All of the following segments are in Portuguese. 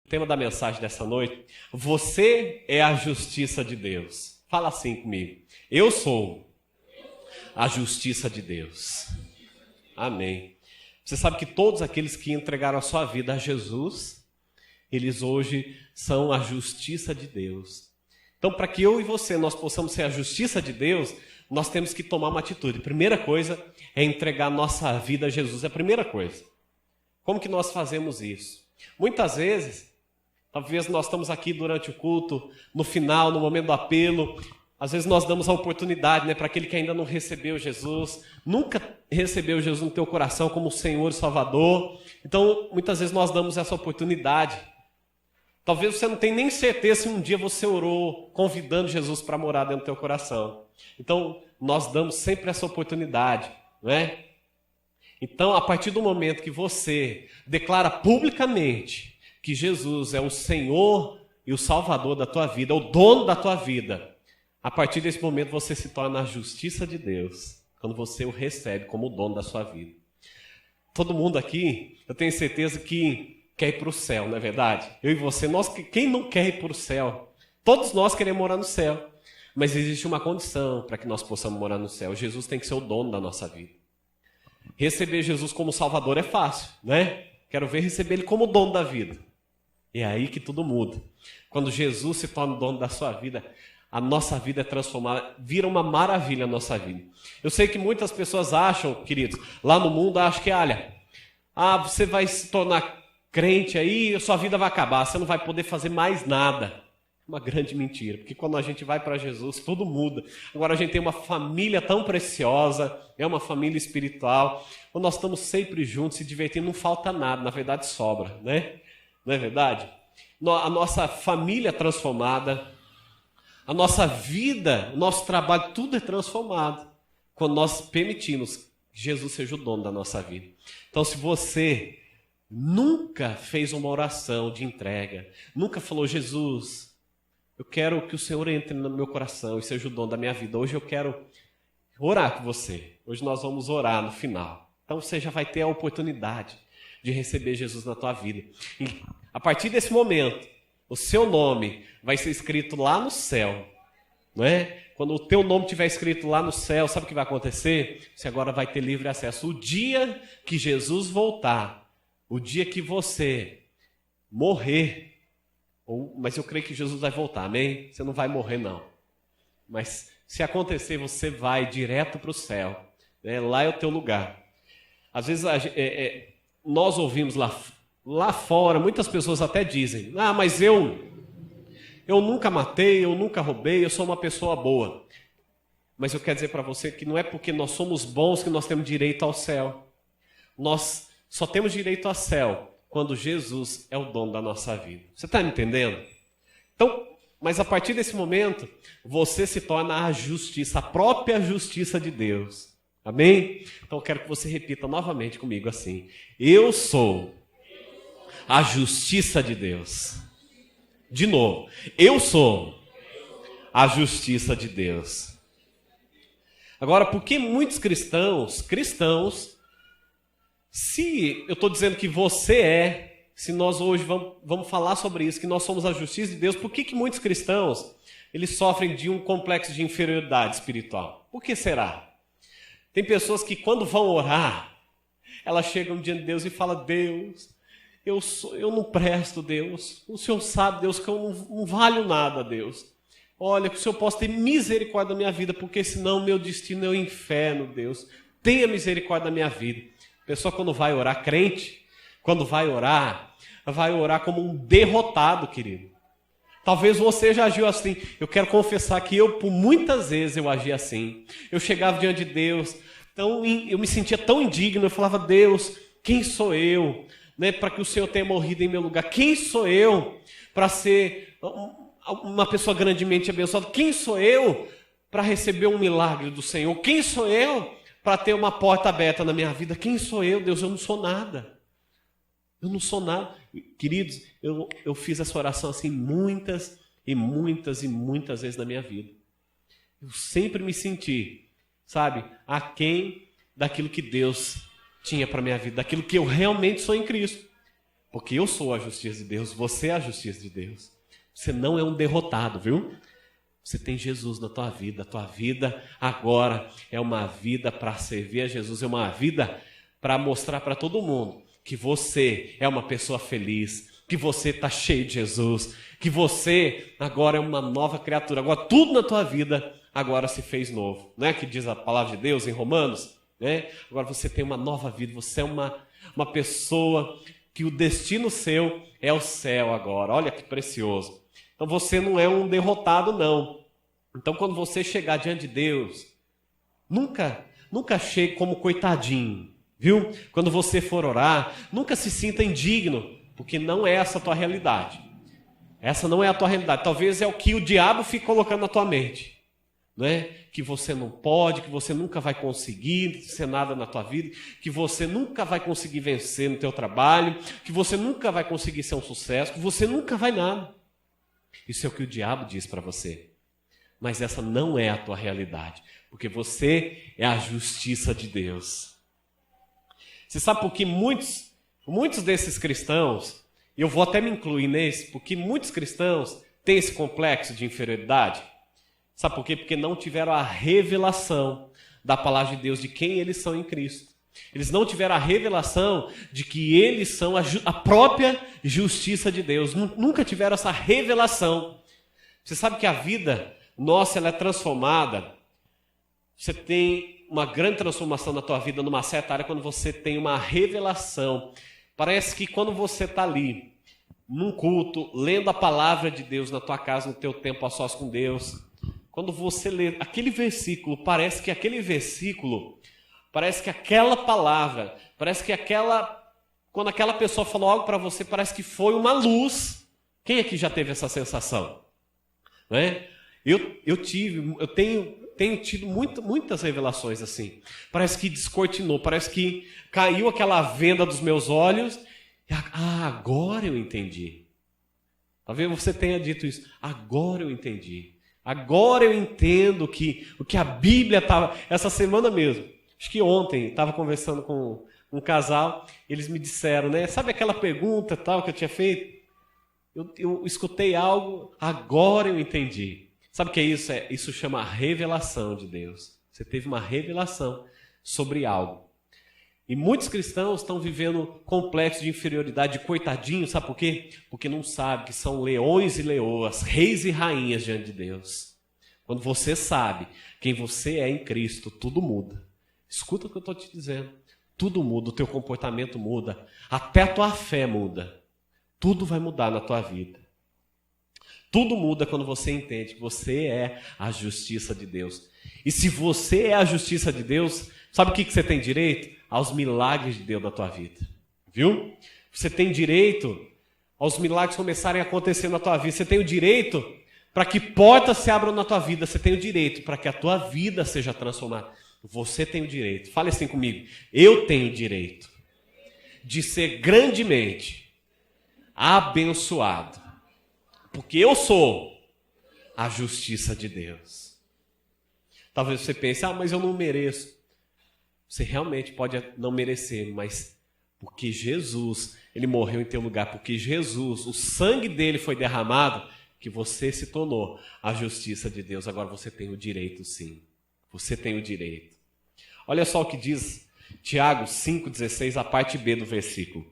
tema da mensagem dessa noite: você é a justiça de Deus. Fala assim comigo: eu sou a justiça de Deus. Amém. Você sabe que todos aqueles que entregaram a sua vida a Jesus, eles hoje são a justiça de Deus. Então, para que eu e você, nós possamos ser a justiça de Deus, nós temos que tomar uma atitude. Primeira coisa é entregar a nossa vida a Jesus. É a primeira coisa. Como que nós fazemos isso? Muitas vezes, talvez nós estamos aqui durante o culto, no final, no momento do apelo, às vezes nós damos a oportunidade, para aquele que ainda não recebeu Jesus, nunca recebeu Jesus no teu coração como Senhor e Salvador. Então, muitas vezes nós damos essa oportunidade. Talvez você não tenha nem certeza se um dia você orou convidando Jesus para morar dentro do teu coração. Então, nós damos sempre essa oportunidade, não é? Então, a partir do momento que você declara publicamente que Jesus é o Senhor e o Salvador da tua vida, o dono da tua vida, a partir desse momento você se torna a justiça de Deus, quando você o recebe como o dono da sua vida. Todo mundo aqui, eu tenho certeza que quer ir para o céu, não é verdade? Eu e você, quem não quer ir para o céu? Todos nós queremos morar no céu, mas existe uma condição para que nós possamos morar no céu: Jesus tem que ser o dono da nossa vida. Receber Jesus como Salvador é fácil, né? Quero ver receber Ele como dono da vida. É aí que tudo muda. Quando Jesus se torna o dono da sua vida, a nossa vida é transformada, vira uma maravilha a nossa vida. Eu sei que muitas pessoas acham, queridos, lá no mundo, acham que, olha, você vai se tornar crente aí, a sua vida vai acabar, você não vai poder fazer mais nada. Uma grande mentira, porque quando a gente vai para Jesus, tudo muda. Agora a gente tem uma família tão preciosa, é uma família espiritual, onde nós estamos sempre juntos, se divertindo, não falta nada, na verdade sobra, né? Não é verdade? A nossa família transformada, a nossa vida, o nosso trabalho, tudo é transformado quando nós permitimos que Jesus seja o dono da nossa vida. Então, se você nunca fez uma oração de entrega, nunca falou: Jesus, eu quero que o Senhor entre no meu coração e seja o dono da minha vida, hoje eu quero orar com você. Hoje nós vamos orar no final. Então você já vai ter a oportunidade de receber Jesus na tua vida. E a partir desse momento, o seu nome vai ser escrito lá no céu, não é? Quando o teu nome estiver escrito lá no céu, sabe o que vai acontecer? Você agora vai ter livre acesso. O dia que Jesus voltar, o dia que você morrer, mas eu creio que Jesus vai voltar, amém? Você não vai morrer, não. Mas se acontecer, você vai direto para o céu, né? Lá é o teu lugar. Às vezes nós ouvimos lá fora, muitas pessoas até dizem: mas eu nunca matei, eu nunca roubei, eu sou uma pessoa boa. Mas eu quero dizer para você que não é porque nós somos bons que nós temos direito ao céu. Nós só temos direito ao céu quando Jesus é o dono da nossa vida. Você está me entendendo? Então, mas a partir desse momento, você se torna a justiça, a própria justiça de Deus. Amém? Então eu quero que você repita novamente comigo assim: eu sou a justiça de Deus. De novo, eu sou a justiça de Deus. Agora, por que muitos cristãos, se eu estou dizendo que você se nós hoje vamos falar sobre isso, que nós somos a justiça de Deus, por que muitos cristãos eles sofrem de um complexo de inferioridade espiritual? Por que será? Tem pessoas que quando vão orar, elas chegam diante de Deus e falam: Deus, eu não presto, Deus. O Senhor sabe, Deus, que eu não valho nada, Deus. Olha, que o Senhor possa ter misericórdia da minha vida, porque senão meu destino é o inferno, Deus. Tenha misericórdia da minha vida. A pessoa quando vai orar, crente, quando vai orar como um derrotado, querido. Talvez você já agiu assim. Eu quero confessar que por muitas vezes eu agi assim. Eu chegava diante de Deus, eu me sentia tão indigno, eu falava: Deus, quem sou eu, para que o Senhor tenha morrido em meu lugar? Quem sou eu para ser uma pessoa grandemente abençoada? Quem sou eu para receber um milagre do Senhor? Quem sou eu para ter uma porta aberta na minha vida? Quem sou eu, Deus? Eu não sou nada. Eu não sou nada. Queridos, eu fiz essa oração assim muitas e muitas e muitas vezes na minha vida. Eu sempre me senti, aquém daquilo que Deus tinha para a minha vida, daquilo que eu realmente sou em Cristo. Porque eu sou a justiça de Deus, você é a justiça de Deus. Você não é um derrotado, viu? Você tem Jesus na tua vida. A tua vida agora é uma vida para servir a Jesus, é uma vida para mostrar para todo mundo que você é uma pessoa feliz, que você está cheio de Jesus, que você agora é uma nova criatura. Agora tudo na tua vida agora se fez novo. Não é que diz a palavra de Deus em Romanos? Né? Agora você tem uma nova vida, você é uma pessoa que o destino seu é o céu agora. Olha que precioso. Então você não é um derrotado, não. Então quando você chegar diante de Deus, nunca chegue como coitadinho, viu? Quando você for orar, nunca se sinta indigno, porque não é essa a tua realidade. Essa não é a tua realidade. Talvez é o que o diabo fica colocando na tua mente. Não é? Que você não pode, que você nunca vai conseguir ser nada na tua vida, que você nunca vai conseguir vencer no teu trabalho, que você nunca vai conseguir ser um sucesso, que você nunca vai nada. Isso é o que o diabo diz para você. Mas essa não é a tua realidade, porque você é a justiça de Deus. Você sabe por que muitos desses cristãos, e eu vou até me incluir nesse, porque muitos cristãos têm esse complexo de inferioridade? Sabe por quê? Porque não tiveram a revelação da palavra de Deus, de quem eles são em Cristo. Eles não tiveram a revelação de que eles são a própria justiça de Deus. Nunca tiveram essa revelação. Você sabe que a vida nossa ela é transformada. Você tem uma grande transformação na tua vida numa certa área quando você tem uma revelação. Parece que quando você está ali, num culto, lendo a palavra de Deus na tua casa, no teu tempo a sós com Deus, quando você lê aquele versículo, parece que aquela palavra, parece que quando aquela pessoa falou algo para você, parece que foi uma luz. Quem aqui já teve essa sensação? Não é? Eu tenho tido muitas revelações assim. Parece que descortinou, parece que caiu aquela venda dos meus olhos. Agora eu entendi. Talvez você tenha dito isso. Agora eu entendi. Agora eu entendo o que a Bíblia estava... Essa semana mesmo, acho que ontem, estava conversando com um casal, eles me disseram, né? Sabe aquela pergunta tal que eu tinha feito? Eu escutei algo, agora eu entendi. Sabe o que é isso? Isso chama revelação de Deus. Você teve uma revelação sobre algo. E muitos cristãos estão vivendo complexo de inferioridade, de coitadinho, sabe por quê? Porque não sabem que são leões e leoas, reis e rainhas diante de Deus. Quando você sabe quem você é em Cristo, tudo muda. Escuta o que eu estou te dizendo. Tudo muda, o teu comportamento muda, até a tua fé muda. Tudo vai mudar na tua vida. Tudo muda quando você entende que você é a justiça de Deus. E se você é a justiça de Deus, sabe o que você tem direito? Aos milagres de Deus na tua vida. Viu? Você tem direito aos milagres começarem a acontecer na tua vida. Você tem o direito para que portas se abram na tua vida. Você tem o direito para que a tua vida seja transformada. Você tem o direito. Fale assim comigo. Eu tenho o direito de ser grandemente abençoado. Porque eu sou a justiça de Deus. Talvez você pense, mas eu não mereço. Você realmente pode não merecer, mas porque Jesus, ele morreu em teu lugar, porque Jesus, o sangue dele foi derramado, que você se tornou a justiça de Deus. Agora você tem o direito, sim. Você tem o direito. Olha só o que diz Tiago 5,16, a parte B do versículo.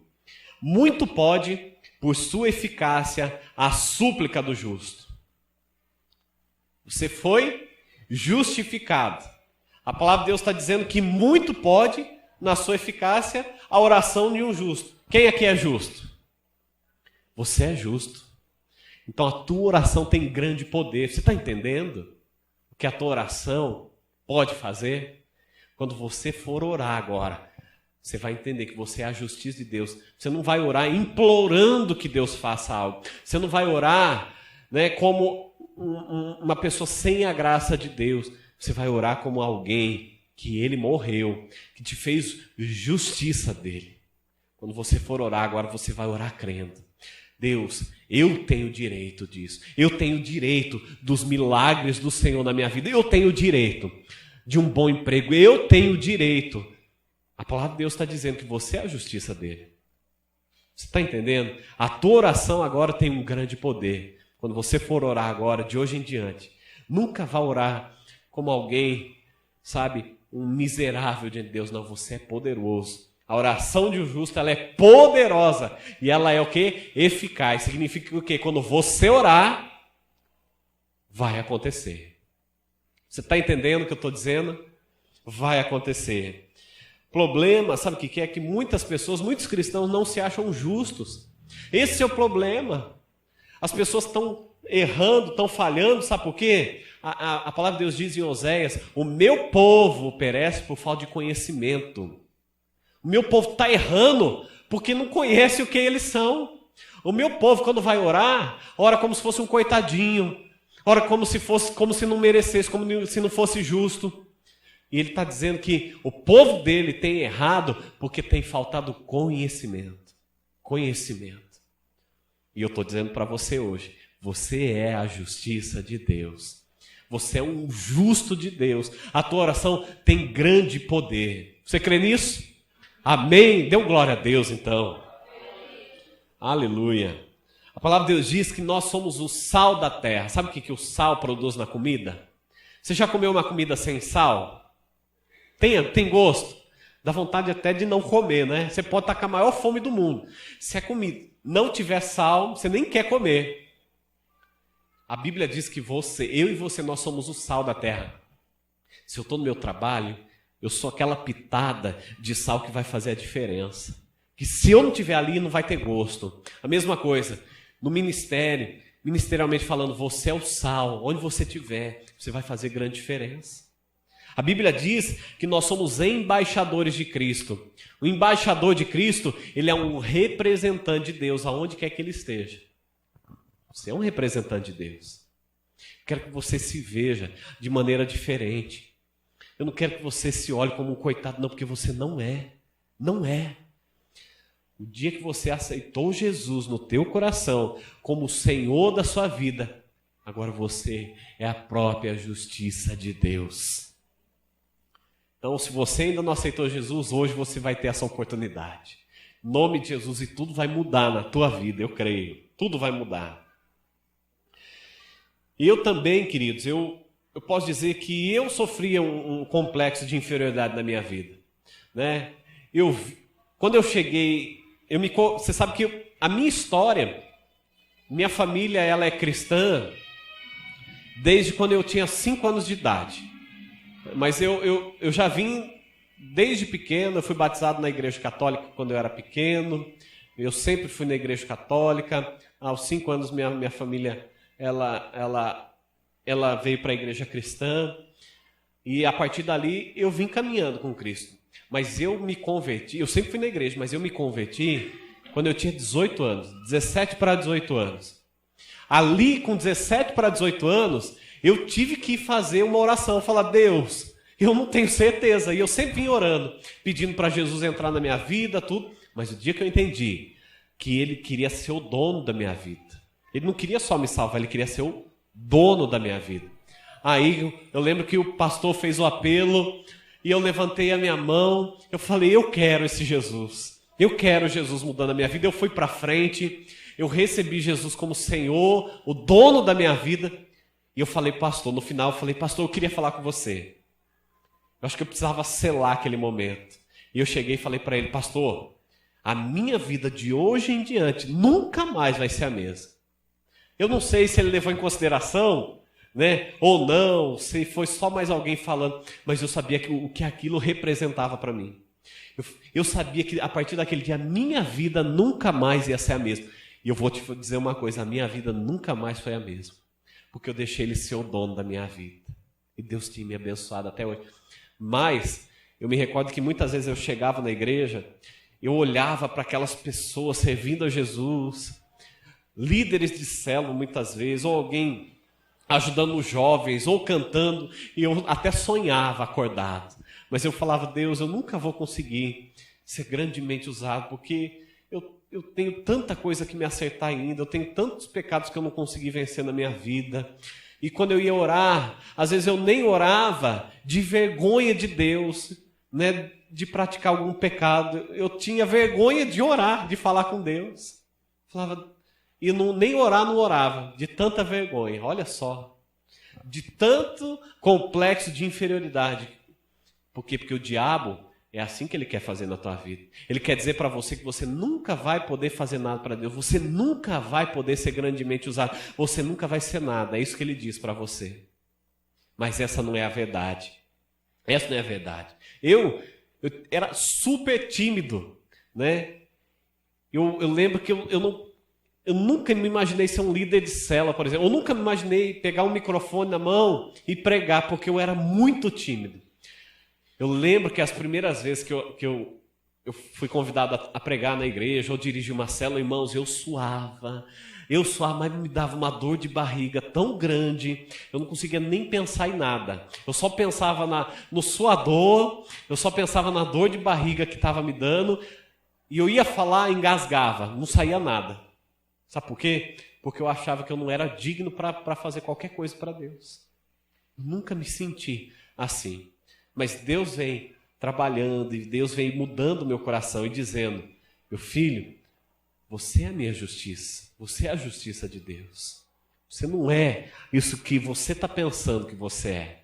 Muito pode, por sua eficácia, a súplica do justo. Você foi justificado. A palavra de Deus está dizendo que muito pode, na sua eficácia, a oração de um justo. Quem aqui é justo? Você é justo. Então a tua oração tem grande poder. Você está entendendo o que a tua oração pode fazer? Quando você for orar agora, você vai entender que você é a justiça de Deus. Você não vai orar implorando que Deus faça algo. Você não vai orar, né, como uma pessoa sem a graça de Deus. Você vai orar como alguém que ele morreu, que te fez justiça dele. Quando você for orar agora, você vai orar crendo. Deus, eu tenho direito disso. Eu tenho direito dos milagres do Senhor na minha vida. Eu tenho direito de um bom emprego. Eu tenho direito. A palavra de Deus está dizendo que você é a justiça dele. Você está entendendo? A tua oração agora tem um grande poder. Quando você for orar agora, de hoje em diante, nunca vá orar como alguém, sabe, um miserável diante de Deus. Não, você é poderoso. A oração de um justo, ela é poderosa. E ela é o quê? Eficaz. Significa o quê? Quando você orar, vai acontecer. Você está entendendo o que eu estou dizendo? Vai acontecer. Problema, sabe o que é? Que muitas pessoas, muitos cristãos não se acham justos. Esse é o problema. As pessoas estão errando, estão falhando, sabe por quê? A palavra de Deus diz em Oséias: o meu povo perece por falta de conhecimento. O meu povo está errando porque não conhece o que eles são. O meu povo, quando vai orar, ora como se fosse um coitadinho, ora como se não merecesse, como se não fosse justo. E ele está dizendo que o povo dele tem errado porque tem faltado conhecimento. Conhecimento. E eu estou dizendo para você hoje, você é a justiça de Deus. Você é um justo de Deus. A tua oração tem grande poder. Você crê nisso? Amém? Dê um glória a Deus então. Aleluia. A palavra de Deus diz que nós somos o sal da terra. Sabe o que o sal produz na comida? Você já comeu uma comida sem sal? Tem gosto? Dá vontade até de não comer, né? Você pode estar com a maior fome do mundo. Se a comida não tiver sal, você nem quer comer. A Bíblia diz que eu e você, nós somos o sal da terra. Se eu estou no meu trabalho, eu sou aquela pitada de sal que vai fazer a diferença. Que se eu não estiver ali, não vai ter gosto. A mesma coisa, no ministério, ministerialmente falando, você é o sal. Onde você estiver, você vai fazer grande diferença. A Bíblia diz que nós somos embaixadores de Cristo. O embaixador de Cristo, ele é um representante de Deus, aonde quer que ele esteja. Você é um representante de Deus. Quero que você se veja de maneira diferente. Eu não quero que você se olhe como um coitado, não, porque você não é. Não é. O dia que você aceitou Jesus no teu coração como o Senhor da sua vida, agora você é a própria justiça de Deus. Então, se você ainda não aceitou Jesus, hoje você vai ter essa oportunidade. Em nome de Jesus, e tudo vai mudar na tua vida, eu creio. Tudo vai mudar. E eu também, queridos, eu posso dizer que eu sofria um complexo de inferioridade na minha vida. Né? Quando eu cheguei, você sabe que a minha história, minha família, ela é cristã desde quando eu tinha 5 anos de idade. Mas eu já vim desde pequeno. Eu fui batizado na igreja católica quando eu era pequeno. Eu sempre fui na igreja católica. Aos 5 anos minha família ela veio para a igreja cristã. E a partir dali eu vim caminhando com Cristo. Mas eu me converti, eu sempre fui na igreja, mas eu me converti quando eu tinha 18 anos, 17 para 18 anos. Ali, com 17 para 18 anos, eu tive que fazer uma oração, falar: Deus, eu não tenho certeza. E eu sempre vim orando, pedindo para Jesus entrar na minha vida, tudo. Mas o dia que eu entendi que Ele queria ser o dono da minha vida, Ele não queria só me salvar, Ele queria ser o dono da minha vida. Aí eu lembro que o pastor fez o apelo e eu levantei a minha mão, eu falei: eu quero esse Jesus. Eu quero Jesus mudando a minha vida. Eu fui para frente, eu recebi Jesus como Senhor, o dono da minha vida. E eu falei: pastor, no final eu falei: pastor, eu queria falar com você. Eu acho que eu precisava selar aquele momento. E eu cheguei e falei para ele: pastor, a minha vida de hoje em diante nunca mais vai ser a mesma. Eu não sei se ele levou em consideração, né, ou não, se foi só mais alguém falando, mas eu sabia o que aquilo representava para mim. Eu sabia que a partir daquele dia a minha vida nunca mais ia ser a mesma. E eu vou te dizer uma coisa: a minha vida nunca mais foi a mesma. Porque eu deixei Ele ser o dono da minha vida. E Deus tinha me abençoado até hoje. Mas eu me recordo que muitas vezes eu chegava na igreja, eu olhava para aquelas pessoas servindo a Jesus, líderes de célula muitas vezes, ou alguém ajudando os jovens, ou cantando, e eu até sonhava acordado. Mas eu falava: Deus, eu nunca vou conseguir ser grandemente usado, porque eu tenho tanta coisa que me acertar ainda, eu tenho tantos pecados que eu não consegui vencer na minha vida. E quando eu ia orar, às vezes eu nem orava de vergonha de Deus. né, de praticar algum pecado. Eu tinha vergonha de orar, de falar com Deus. Falava, e nem orar não orava, de tanta vergonha. Olha só, de tanto complexo de inferioridade. Por quê? Porque o diabo é assim que ele quer fazer na tua vida. Ele quer dizer para você que você nunca vai poder fazer nada para Deus. Você nunca vai poder ser grandemente usado. Você nunca vai ser nada. É isso que ele diz para você. Mas essa não é a verdade. Essa não é a verdade. Eu era super tímido, né? Eu lembro que eu nunca me imaginei ser um líder de célula, por exemplo. Eu nunca me imaginei pegar um microfone na mão e pregar, porque eu era muito tímido. Eu lembro que as primeiras vezes que eu fui convidado a pregar na igreja, ou dirigir uma célula, irmãos, eu suava, mas me dava uma dor de barriga tão grande, eu não conseguia nem pensar em nada. Eu só pensava no suador, eu só pensava na dor de barriga que estava me dando, e eu ia falar, engasgava, não saía nada. Sabe por quê? Porque eu achava que eu não era digno para fazer qualquer coisa para Deus. Nunca me senti assim. Mas Deus vem trabalhando e Deus vem mudando o meu coração e dizendo, meu filho, você é a minha justiça, você é a justiça de Deus. Você não é isso que você está pensando que você é.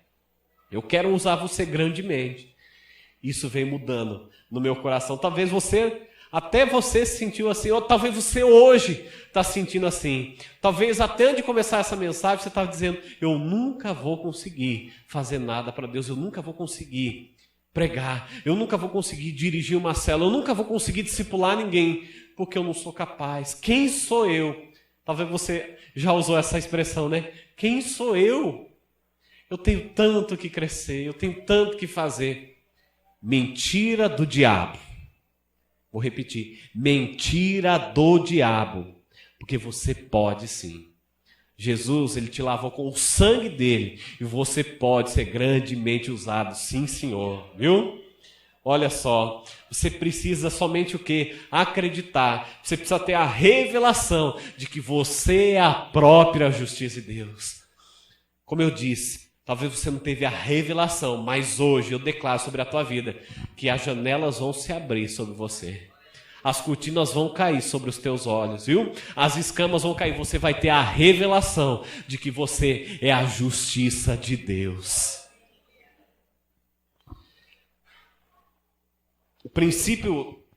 Eu quero usar você grandemente. Isso vem mudando no meu coração. Talvez até você se sentiu assim, ou talvez você hoje está se sentindo assim. Talvez até antes de começar essa mensagem você estava dizendo, eu nunca vou conseguir fazer nada para Deus, eu nunca vou conseguir pregar, eu nunca vou conseguir dirigir uma célula, eu nunca vou conseguir discipular ninguém, porque eu não sou capaz. Quem sou eu? Talvez você já usou essa expressão, né? Quem sou eu? Eu tenho tanto que crescer, eu tenho tanto que fazer. Mentira do diabo. Vou repetir, mentira do diabo, porque você pode sim. Jesus, ele te lavou com o sangue dele, e você pode ser grandemente usado, sim senhor, viu? Olha só, você precisa somente o quê? Acreditar, você precisa ter a revelação de que você é a própria justiça de Deus. Como eu disse, talvez você não teve a revelação, mas hoje eu declaro sobre a tua vida que as janelas vão se abrir sobre você. As cortinas vão cair sobre os teus olhos, viu? As escamas vão cair, você vai ter a revelação de que você é a justiça de Deus.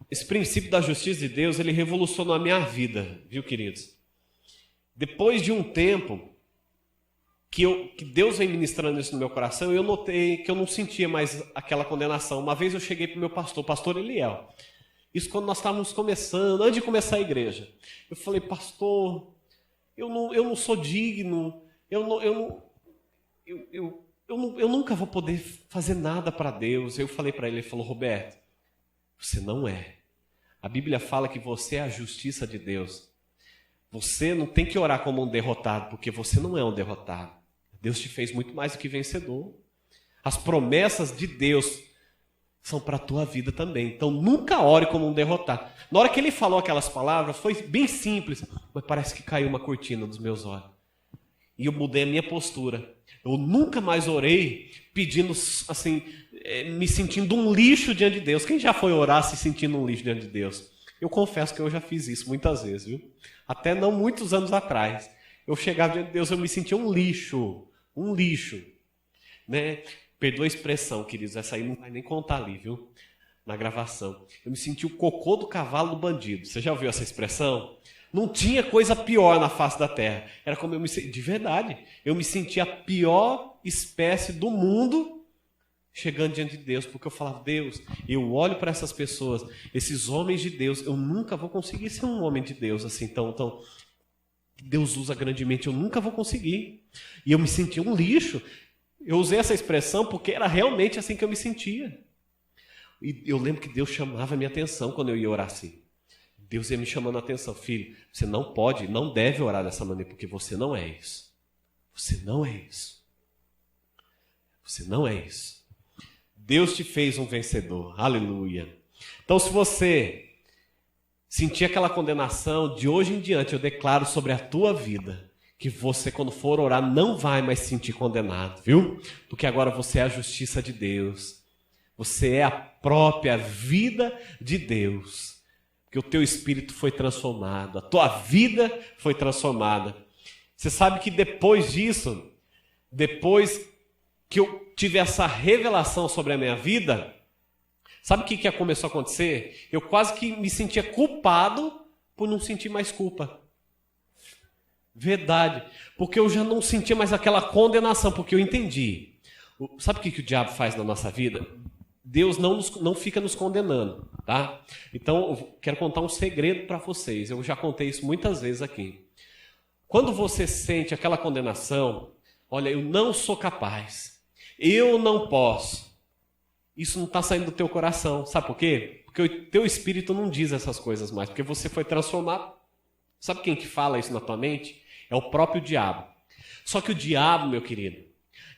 Esse princípio da justiça de Deus, ele revolucionou a minha vida, viu, queridos? Depois de um tempo que Deus vem ministrando isso no meu coração, eu notei que eu não sentia mais aquela condenação. Uma vez eu cheguei para o meu pastor Eliel. Isso quando nós estávamos começando, antes de começar a igreja. Eu falei, pastor, eu não sou digno, eu nunca vou poder fazer nada para Deus. Eu falei para ele, ele falou, Roberto, você não é. A Bíblia fala que você é a justiça de Deus. Você não tem que orar como um derrotado, porque você não é um derrotado. Deus te fez muito mais do que vencedor. As promessas de Deus são para a tua vida também. Então nunca ore como um derrotado. Na hora que ele falou aquelas palavras, foi bem simples, mas parece que caiu uma cortina dos meus olhos. E eu mudei a minha postura. Eu nunca mais orei pedindo assim, me sentindo um lixo diante de Deus. Quem já foi orar se sentindo um lixo diante de Deus? Eu confesso que eu já fiz isso muitas vezes, viu? Até não muitos anos atrás. Eu chegava diante de Deus, eu me sentia um lixo, né? Perdoa a expressão, queridos, essa aí não vai nem contar ali, viu? Na gravação. Eu me senti o cocô do cavalo do bandido. Você já ouviu essa expressão? Não tinha coisa pior na face da terra. Era como eu me sentia, de verdade, eu me sentia a pior espécie do mundo chegando diante de Deus, porque eu falava, Deus, eu olho para essas pessoas, esses homens de Deus, eu nunca vou conseguir ser um homem de Deus assim, tão Deus usa grandemente, eu nunca vou conseguir. E eu me sentia um lixo. Eu usei essa expressão porque era realmente assim que eu me sentia. E eu lembro que Deus chamava a minha atenção quando eu ia orar assim. Deus ia me chamando a atenção. Filho, você não pode, não deve orar dessa maneira, porque você não é isso. Você não é isso. Você não é isso. Deus te fez um vencedor. Aleluia. Então, se você sentir aquela condenação, de hoje em diante eu declaro sobre a tua vida que você, quando for orar, não vai mais se sentir condenado, viu? Porque agora você é a justiça de Deus. Você é a própria vida de Deus. Porque o teu espírito foi transformado, a tua vida foi transformada. Você sabe que depois disso, depois que eu tive essa revelação sobre a minha vida, sabe o que começou a acontecer? Eu quase que me sentia culpado por não sentir mais culpa. Verdade. Porque eu já não sentia mais aquela condenação, porque eu entendi. Sabe o que o diabo faz na nossa vida? Deus não fica nos condenando, tá? Então, eu quero contar um segredo para vocês. Eu já contei isso muitas vezes aqui. Quando você sente aquela condenação, olha, eu não sou capaz, eu não posso. Isso não está saindo do teu coração. Sabe por quê? Porque o teu espírito não diz essas coisas mais, porque você foi transformado. Sabe quem que fala isso na tua mente? É o próprio diabo. Só que o diabo, meu querido,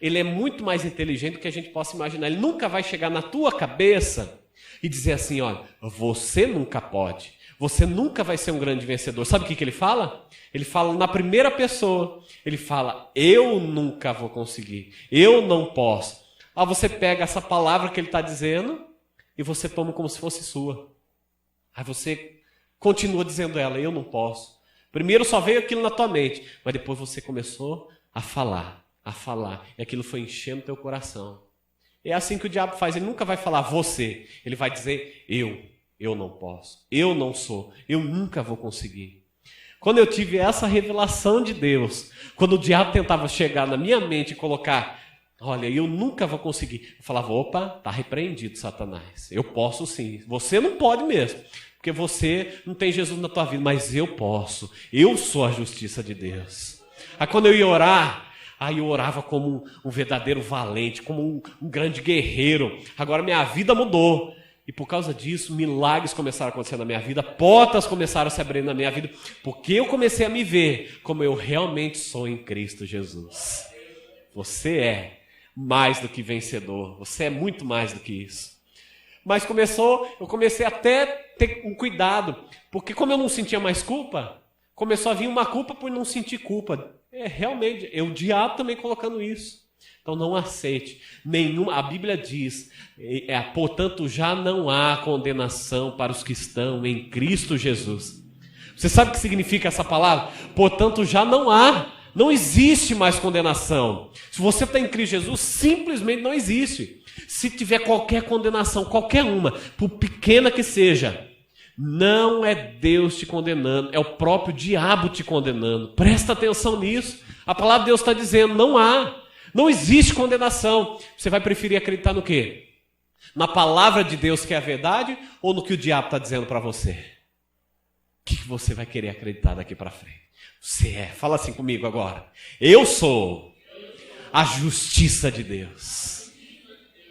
ele é muito mais inteligente do que a gente possa imaginar. Ele nunca vai chegar na tua cabeça e dizer assim, olha, você nunca pode. Você nunca vai ser um grande vencedor. Sabe o que ele fala? Ele fala na primeira pessoa. Ele fala, eu nunca vou conseguir. Eu não posso. Aí você pega essa palavra que ele está dizendo e você toma como se fosse sua. Aí você continua dizendo ela, eu não posso. Primeiro só veio aquilo na tua mente, mas depois você começou a falar. E aquilo foi enchendo teu coração. É assim que o diabo faz, ele nunca vai falar você, ele vai dizer eu não posso, eu não sou, eu nunca vou conseguir. Quando eu tive essa revelação de Deus, quando o diabo tentava chegar na minha mente e colocar, olha, eu nunca vou conseguir, eu falava, opa, está repreendido, Satanás, eu posso sim, você não pode mesmo, porque você não tem Jesus na tua vida, mas eu posso, eu sou a justiça de Deus. Aí quando eu ia orar, aí eu orava como um verdadeiro valente, como um grande guerreiro. Agora minha vida mudou. E por causa disso, milagres começaram a acontecer na minha vida, portas começaram a se abrir na minha vida, porque eu comecei a me ver como eu realmente sou em Cristo Jesus. Você é mais do que vencedor, você é muito mais do que isso. Mas eu comecei até a ter um cuidado, porque como eu não sentia mais culpa, começou a vir uma culpa por não sentir culpa. Realmente, é o diabo também colocando isso. Então não aceite nenhuma. A Bíblia diz, portanto já não há condenação para os que estão em Cristo Jesus. Você sabe o que significa essa palavra? Portanto já não existe mais condenação. Se você está em Cristo Jesus, simplesmente não existe. Se tiver qualquer condenação, qualquer uma, por pequena que seja, não é Deus te condenando, é o próprio diabo te condenando. Presta atenção nisso. A palavra de Deus está dizendo, não existe condenação. Você vai preferir acreditar no quê? Na palavra de Deus que é a verdade ou no que o diabo está dizendo para você? O que você vai querer acreditar daqui para frente? Fala assim comigo agora. Eu sou a justiça de Deus.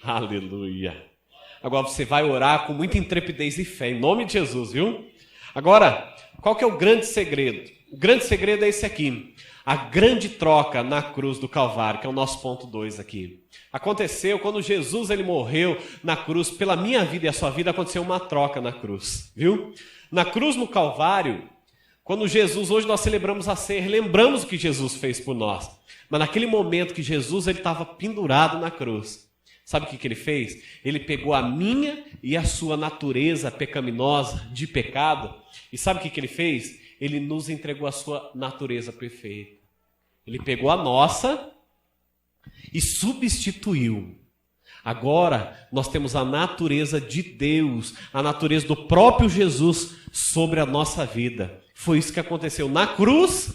Aleluia. Agora você vai orar com muita intrepidez e fé, em nome de Jesus, viu? Agora, qual que é o grande segredo? O grande segredo é esse aqui. A grande troca na cruz do Calvário, que é o nosso ponto 2 aqui. Aconteceu quando Jesus ele morreu na cruz, pela minha vida e a sua vida, aconteceu uma troca na cruz, viu? Na cruz no Calvário, quando Jesus, hoje nós celebramos a ceia, lembramos o que Jesus fez por nós. Mas naquele momento que Jesus ele estava pendurado na cruz, sabe o que ele fez? Ele pegou a minha e a sua natureza pecaminosa de pecado. E sabe o que ele fez? Ele nos entregou a sua natureza perfeita. Ele pegou a nossa e substituiu. Agora nós temos a natureza de Deus, a natureza do próprio Jesus sobre a nossa vida. Foi isso que aconteceu. Na cruz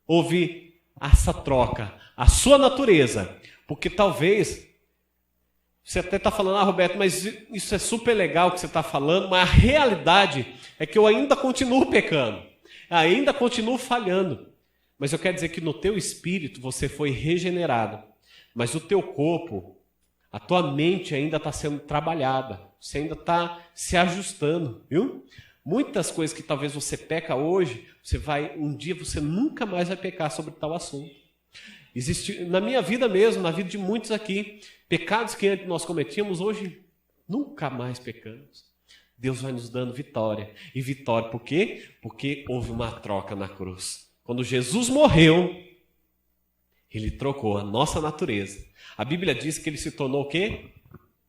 houve essa troca. A sua natureza. Porque talvez... Você até está falando, Roberto, mas isso é super legal o que você está falando, mas a realidade é que eu ainda continuo pecando, ainda continuo falhando. Mas eu quero dizer que no teu espírito você foi regenerado, mas o teu corpo, a tua mente ainda está sendo trabalhada, você ainda está se ajustando, viu? Muitas coisas que talvez você peca hoje, um dia você nunca mais vai pecar sobre tal assunto. Existe, na minha vida mesmo, na vida de muitos aqui, pecados que antes nós cometíamos, hoje nunca mais pecamos. Deus vai nos dando vitória. E vitória por quê? Porque houve uma troca na cruz. Quando Jesus morreu, ele trocou a nossa natureza. A Bíblia diz que ele se tornou o quê?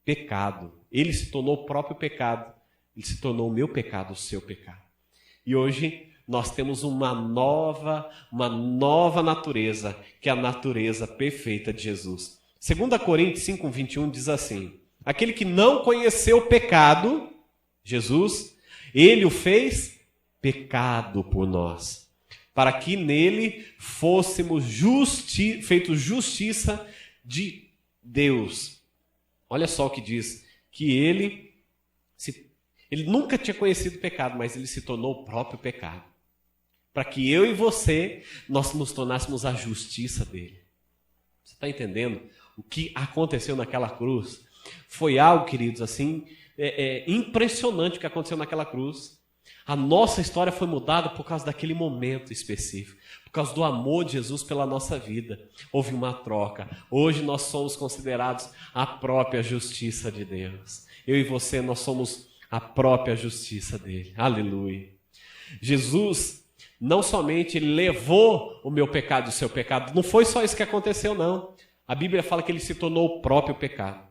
pecado. Ele se tornou o próprio pecado. Ele se tornou o meu pecado, o seu pecado. E hoje nós temos uma nova natureza, que é a natureza perfeita de Jesus. 2 Coríntios 5:21 diz assim: aquele que não conheceu o pecado, Jesus, ele o fez pecado por nós, para que nele fôssemos feitos justiça de Deus. Olha só o que diz, que ele nunca tinha conhecido o pecado, mas ele se tornou o próprio pecado, para que eu e você, nós nos tornássemos a justiça dele. Você está entendendo? O que aconteceu naquela cruz foi algo, queridos, assim, impressionante o que aconteceu naquela cruz. A nossa história foi mudada por causa daquele momento específico, por causa do amor de Jesus pela nossa vida. Houve uma troca. Hoje nós somos considerados a própria justiça de Deus. Eu e você, nós somos a própria justiça dele. Aleluia. Jesus não somente levou o meu pecado e o seu pecado, não foi só isso que aconteceu, não. A Bíblia fala que ele se tornou o próprio pecado.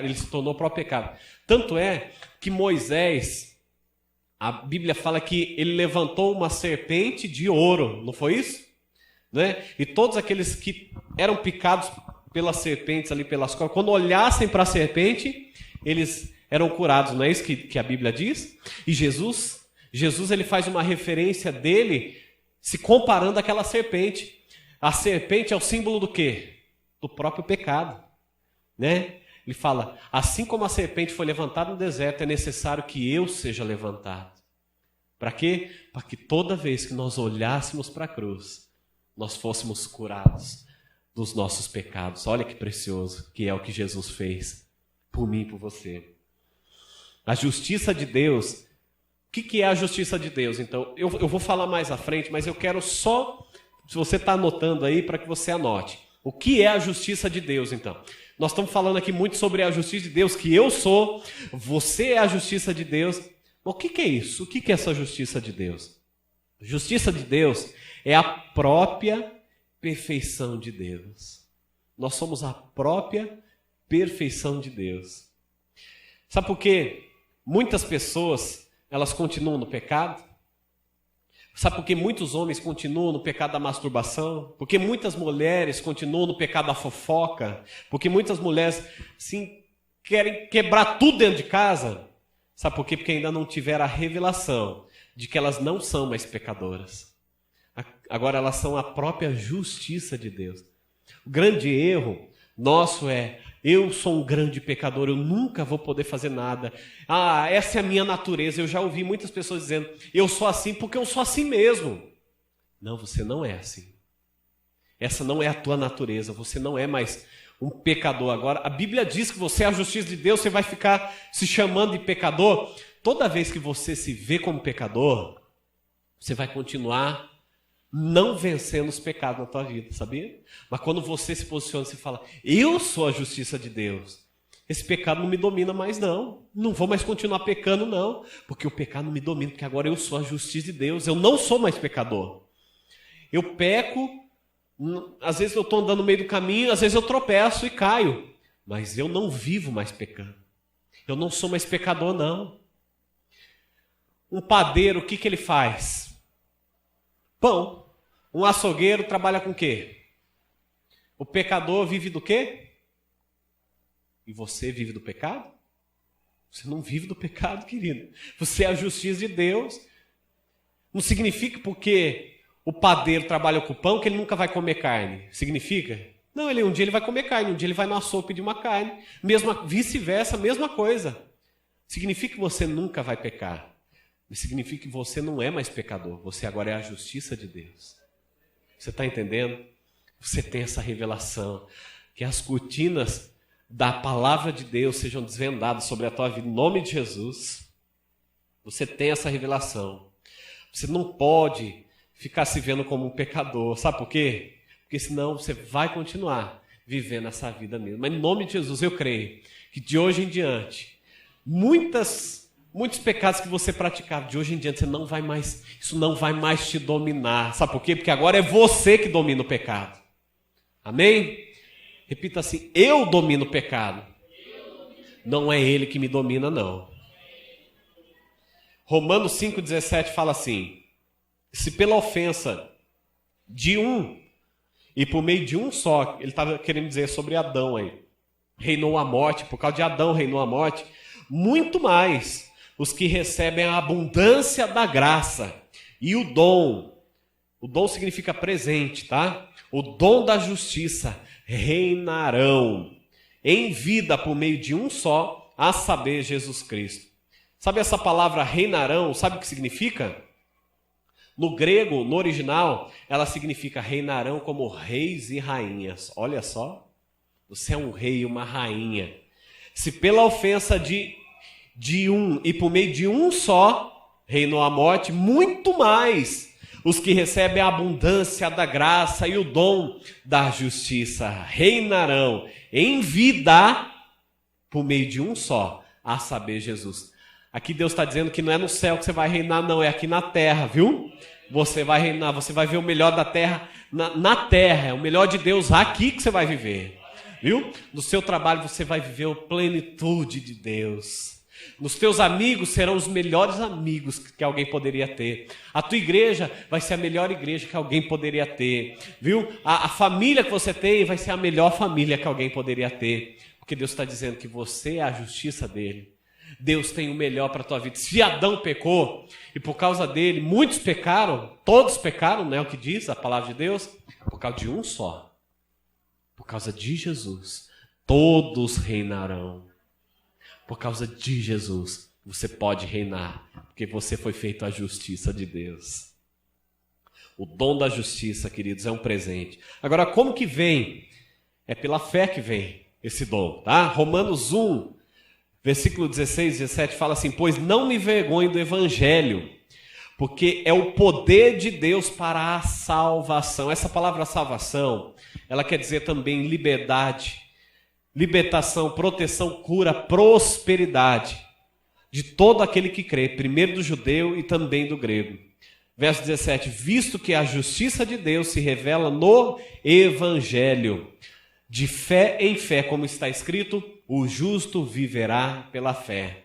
Ele se tornou o próprio pecado. Tanto é que Moisés, a Bíblia fala que ele levantou uma serpente de ouro, não foi isso? Né? E todos aqueles que eram picados pelas serpentes ali, pelas cobras, quando olhassem para a serpente, eles eram curados, não é isso que a Bíblia diz? E Jesus ele faz uma referência dele se comparando àquela serpente. A serpente é o símbolo do quê? Do próprio pecado, né? Ele fala, assim como a serpente foi levantada no deserto, é necessário que eu seja levantado. Para quê? Para que toda vez que nós olhássemos para a cruz, nós fôssemos curados dos nossos pecados. Olha que precioso que é o que Jesus fez por mim e por você. A justiça de Deus. O que é a justiça de Deus? Então, eu vou falar mais à frente, mas eu quero só, se você está anotando aí, para que você anote. O que é a justiça de Deus, então? Nós estamos falando aqui muito sobre a justiça de Deus, que eu sou, você é a justiça de Deus. O que é isso? O que é essa justiça de Deus? Justiça de Deus é a própria perfeição de Deus. Nós somos a própria perfeição de Deus. Sabe por quê? Muitas pessoas, elas continuam no pecado. Sabe por que muitos homens continuam no pecado da masturbação? Porque muitas mulheres continuam no pecado da fofoca? Porque muitas mulheres, assim, querem quebrar tudo dentro de casa? Sabe por quê? Porque ainda não tiveram a revelação de que elas não são mais pecadoras. Agora elas são a própria justiça de Deus. O grande erro nosso é: eu sou um grande pecador, eu nunca vou poder fazer nada. Ah, essa é a minha natureza. Eu já ouvi muitas pessoas dizendo, eu sou assim porque eu sou assim mesmo. Não, você não é assim. Essa não é a tua natureza, você não é mais um pecador. Agora, a Bíblia diz que você é a justiça de Deus, você vai ficar se chamando de pecador. Toda vez que você se vê como pecador, você vai continuar não vencendo os pecados na tua vida, sabia? Mas quando você se posiciona e fala, eu sou a justiça de Deus, esse pecado não me domina mais não. Não vou mais continuar pecando não, porque o pecado não me domina, porque agora eu sou a justiça de Deus, eu não sou mais pecador. Eu peco, às vezes eu estou andando no meio do caminho, às vezes eu tropeço e caio, mas eu não vivo mais pecando. Eu não sou mais pecador não. Um padeiro, o que ele faz? Pão. Um açougueiro trabalha com o quê? O pecador vive do quê? E você vive do pecado? Você não vive do pecado, querido. Você é a justiça de Deus. Não significa porque o padeiro trabalha com o pão que ele nunca vai comer carne. Significa? Não, um dia ele vai comer carne, um dia ele vai no açougue pedir uma carne. Vice-versa, mesma coisa. Significa que você nunca vai pecar. Significa que você não é mais pecador. Você agora é a justiça de Deus. Você está entendendo? Você tem essa revelação. Que as cortinas da palavra de Deus sejam desvendadas sobre a tua vida. Em nome de Jesus. Você tem essa revelação. Você não pode ficar se vendo como um pecador. Sabe por quê? Porque senão você vai continuar vivendo essa vida mesmo. Mas em nome de Jesus eu creio que de hoje em diante, muitos pecados que você praticava, de hoje em diante isso não vai mais te dominar. Sabe por quê? Porque agora é você que domina o pecado. Amém? Repita assim, eu domino o pecado. Não é ele que me domina, não. Romanos 5,17 fala assim: se pela ofensa de um, e por meio de um só, ele estava querendo dizer sobre Adão aí, reinou a morte, por causa de Adão reinou a morte, muito mais os que recebem a abundância da graça e o dom significa presente, tá? O dom da justiça reinarão em vida por meio de um só, a saber, Jesus Cristo. Sabe essa palavra reinarão, sabe o que significa? No grego, no original, ela significa reinarão como reis e rainhas. Olha só, você é um rei e uma rainha. Se pela ofensa de um e por meio de um só reinou a morte, muito mais os que recebem a abundância da graça e o dom da justiça reinarão em vida por meio de um só, a saber, Jesus. Aqui Deus está dizendo que não é no céu que você vai reinar, não, é aqui na terra, viu? Você vai reinar, você vai ver o melhor da terra na terra, é o melhor de Deus aqui que você vai viver, viu? No seu trabalho você vai viver a plenitude de Deus. Nos teus amigos serão os melhores amigos que alguém poderia ter. A tua igreja vai ser a melhor igreja que alguém poderia ter, viu? A família que você tem vai ser a melhor família que alguém poderia ter, porque Deus está dizendo que você é a justiça dele. Deus tem o melhor para a tua vida. Se Adão pecou, e por causa dele muitos pecaram, todos pecaram, não é o que diz a palavra de Deus? Por causa de um só, por causa de Jesus, todos reinarão. Por causa de Jesus, você pode reinar, porque você foi feito a justiça de Deus. O dom da justiça, queridos, é um presente. Agora, como que vem? É pela fé que vem esse dom, tá? Romanos 1, versículo 16 e 17 fala assim: pois não me envergonho do evangelho, porque é o poder de Deus para a salvação. Essa palavra salvação, ela quer dizer também liberdade, libertação, proteção, cura, prosperidade de todo aquele que crê, primeiro do judeu e também do grego. Verso 17, visto que a justiça de Deus se revela no evangelho, de fé em fé, como está escrito, o justo viverá pela fé.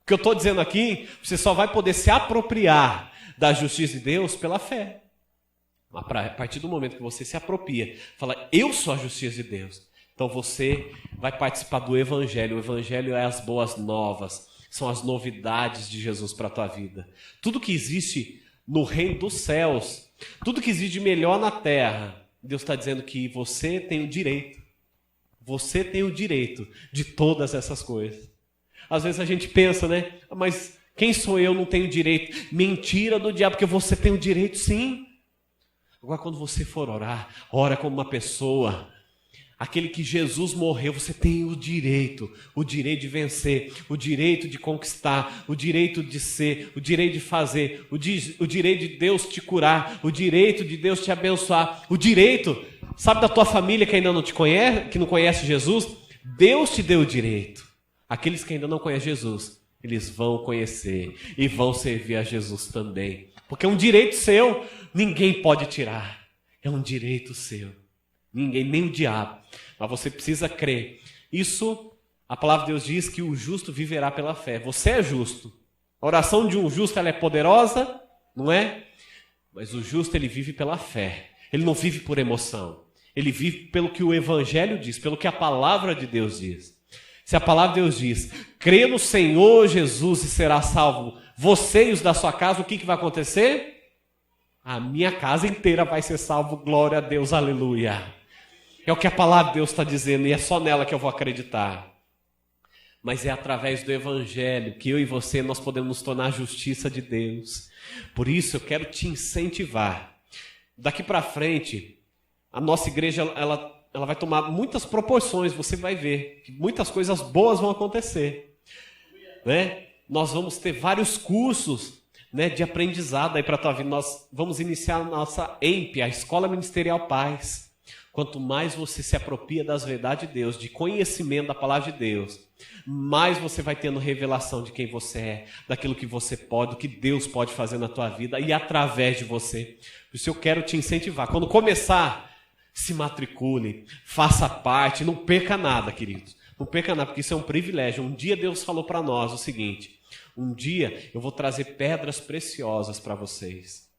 O que eu estou dizendo aqui, você só vai poder se apropriar da justiça de Deus pela fé. A partir do momento que você se apropria, fala, eu sou a justiça de Deus. Então você vai participar do Evangelho. O Evangelho é as boas novas, são as novidades de Jesus para a tua vida. Tudo que existe no reino dos céus, tudo que existe de melhor na terra, Deus está dizendo que você tem o direito. Você tem o direito de todas essas coisas. Às vezes a gente pensa, né? Mas quem sou eu, não tenho direito. Mentira do diabo, porque você tem o direito sim. Agora quando você for orar, ora como uma pessoa. Aquele que Jesus morreu, você tem o direito de vencer, o direito de conquistar, o direito de ser, o direito de fazer, o direito de Deus te curar, o direito de Deus te abençoar, o direito, sabe, da tua família que ainda não te conhece, que não conhece Jesus? Deus te deu o direito. Aqueles que ainda não conhecem Jesus, eles vão conhecer e vão servir a Jesus também, porque é um direito seu, ninguém pode tirar, é um direito seu. Ninguém, nem o diabo. Mas você precisa crer. Isso, a palavra de Deus diz que o justo viverá pela fé. Você é justo. A oração de um justo, ela é poderosa, não é? Mas o justo, ele vive pela fé. Ele não vive por emoção. Ele vive pelo que o Evangelho diz, pelo que a palavra de Deus diz. Se a palavra de Deus diz, crê no Senhor Jesus e será salvo você e os da sua casa, o que vai acontecer? A minha casa inteira vai ser salvo, glória a Deus, aleluia. É o que a palavra de Deus está dizendo e é só nela que eu vou acreditar. Mas é através do Evangelho que eu e você nós podemos nos tornar a justiça de Deus. Por isso eu quero te incentivar. Daqui para frente, a nossa igreja ela vai tomar muitas proporções, você vai ver que muitas coisas boas vão acontecer. Né? Nós vamos ter vários cursos, né, de aprendizado aí para a tua vida. Nós vamos iniciar a nossa EMP, a Escola Ministerial Paz. Quanto mais você se apropria das verdades de Deus, de conhecimento da palavra de Deus, mais você vai tendo revelação de quem você é, daquilo que você pode, do que Deus pode fazer na tua vida e através de você. Por isso eu quero te incentivar. Quando começar, se matricule, faça parte, não perca nada, queridos. Não perca nada, porque isso é um privilégio. Um dia Deus falou para nós o seguinte: um dia eu vou trazer pedras preciosas para vocês.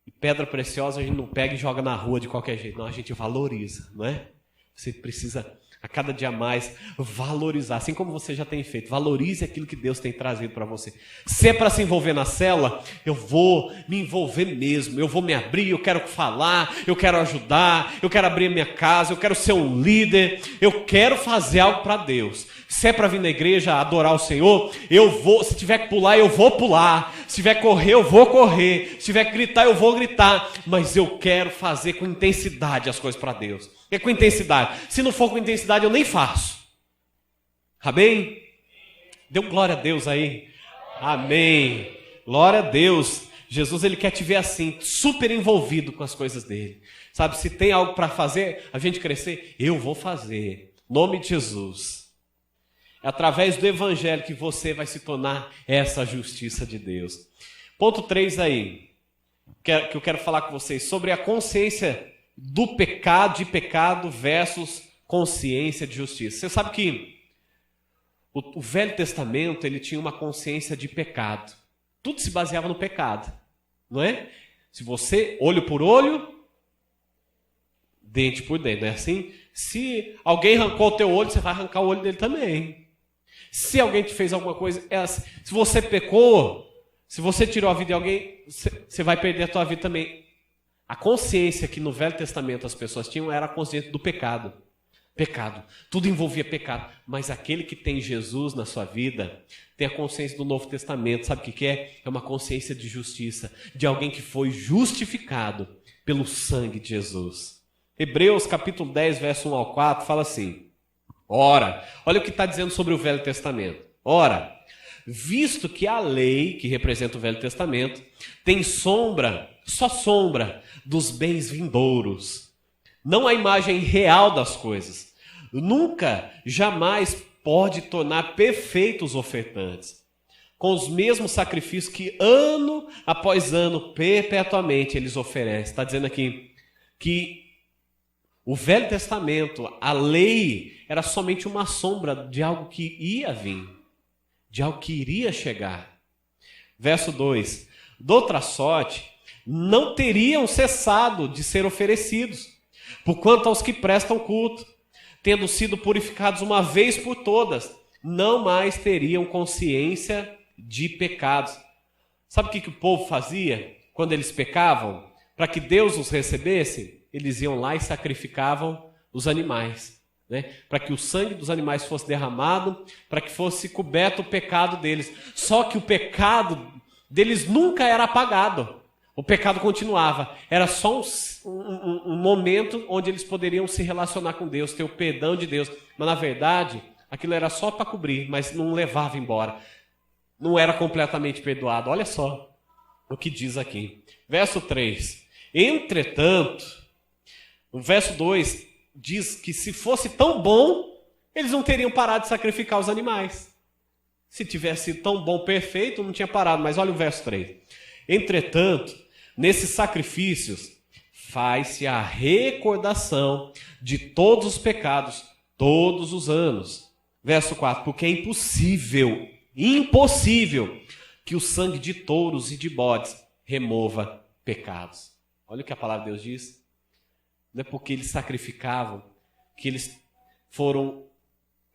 E pedra preciosa a gente não pega e joga na rua de qualquer jeito. Não, a gente valoriza, não é? Você precisa a cada dia mais valorizar, assim como você já tem feito. Valorize aquilo que Deus tem trazido para você. Se é para se envolver na célula, eu vou me envolver mesmo. Eu vou me abrir, eu quero falar, eu quero ajudar, eu quero abrir minha casa, eu quero ser um líder, eu quero fazer algo para Deus. Se é para vir na igreja adorar o Senhor, eu vou. Se tiver que pular, eu vou pular. Se tiver que correr, eu vou correr. Se tiver que gritar, eu vou gritar. Mas eu quero fazer com intensidade as coisas para Deus. É com intensidade. Se não for com intensidade, eu nem faço. Amém? Dê glória a Deus aí. Amém. Glória a Deus. Jesus, ele quer te ver assim, super envolvido com as coisas dele. Sabe, se tem algo para fazer, a gente crescer, eu vou fazer. Em nome de Jesus. É através do evangelho que você vai se tornar essa justiça de Deus. Ponto 3 aí, que eu quero falar com vocês, sobre a consciência do pecado, de pecado versus consciência de justiça. Você sabe que o Velho Testamento, ele tinha uma consciência de pecado. Tudo se baseava no pecado, não é? Se você, olho por olho, dente por dente, não é assim? Se alguém arrancou o teu olho, você vai arrancar o olho dele também. Se alguém te fez alguma coisa, é assim. Se você pecou, se você tirou a vida de alguém, você vai perder a tua vida também. A consciência que no Velho Testamento as pessoas tinham era a consciência do pecado. Pecado. Tudo envolvia pecado. Mas aquele que tem Jesus na sua vida tem a consciência do Novo Testamento. Sabe o que é? É uma consciência de justiça. De alguém que foi justificado pelo sangue de Jesus. Hebreus capítulo 10, verso 1 ao 4, fala assim. Ora, olha o que está dizendo sobre o Velho Testamento. Ora, visto que a lei, que representa o Velho Testamento, tem sombra, só sombra, dos bens vindouros, não a imagem real das coisas, nunca, jamais pode tornar perfeitos os ofertantes, com os mesmos sacrifícios que ano após ano, perpetuamente, eles oferecem. Está dizendo aqui que o Velho Testamento, a lei, era somente uma sombra de algo que ia vir, de algo que iria chegar. Verso 2. De outra sorte, não teriam cessado de ser oferecidos, porquanto aos que prestam culto, tendo sido purificados uma vez por todas, não mais teriam consciência de pecados. Sabe o que o povo fazia quando eles pecavam? Para que Deus os recebesse, eles iam lá e sacrificavam os animais, né? Para que o sangue dos animais fosse derramado, para que fosse coberto o pecado deles. Só que o pecado deles nunca era apagado. O pecado continuava. Era só um momento onde eles poderiam se relacionar com Deus, ter o perdão de Deus. Mas na verdade, aquilo era só para cobrir, mas não levava embora. Não era completamente perdoado. Olha só o que diz aqui. Verso 3. Entretanto, o verso 2 diz que se fosse tão bom, eles não teriam parado de sacrificar os animais. Se tivesse sido tão bom, perfeito, não tinha parado. Mas olha o verso 3. Entretanto, nesses sacrifícios, faz-se a recordação de todos os pecados, todos os anos. Verso 4. Porque é impossível que o sangue de touros e de bodes remova pecados. Olha o que a palavra de Deus diz. Não é porque eles sacrificavam que eles foram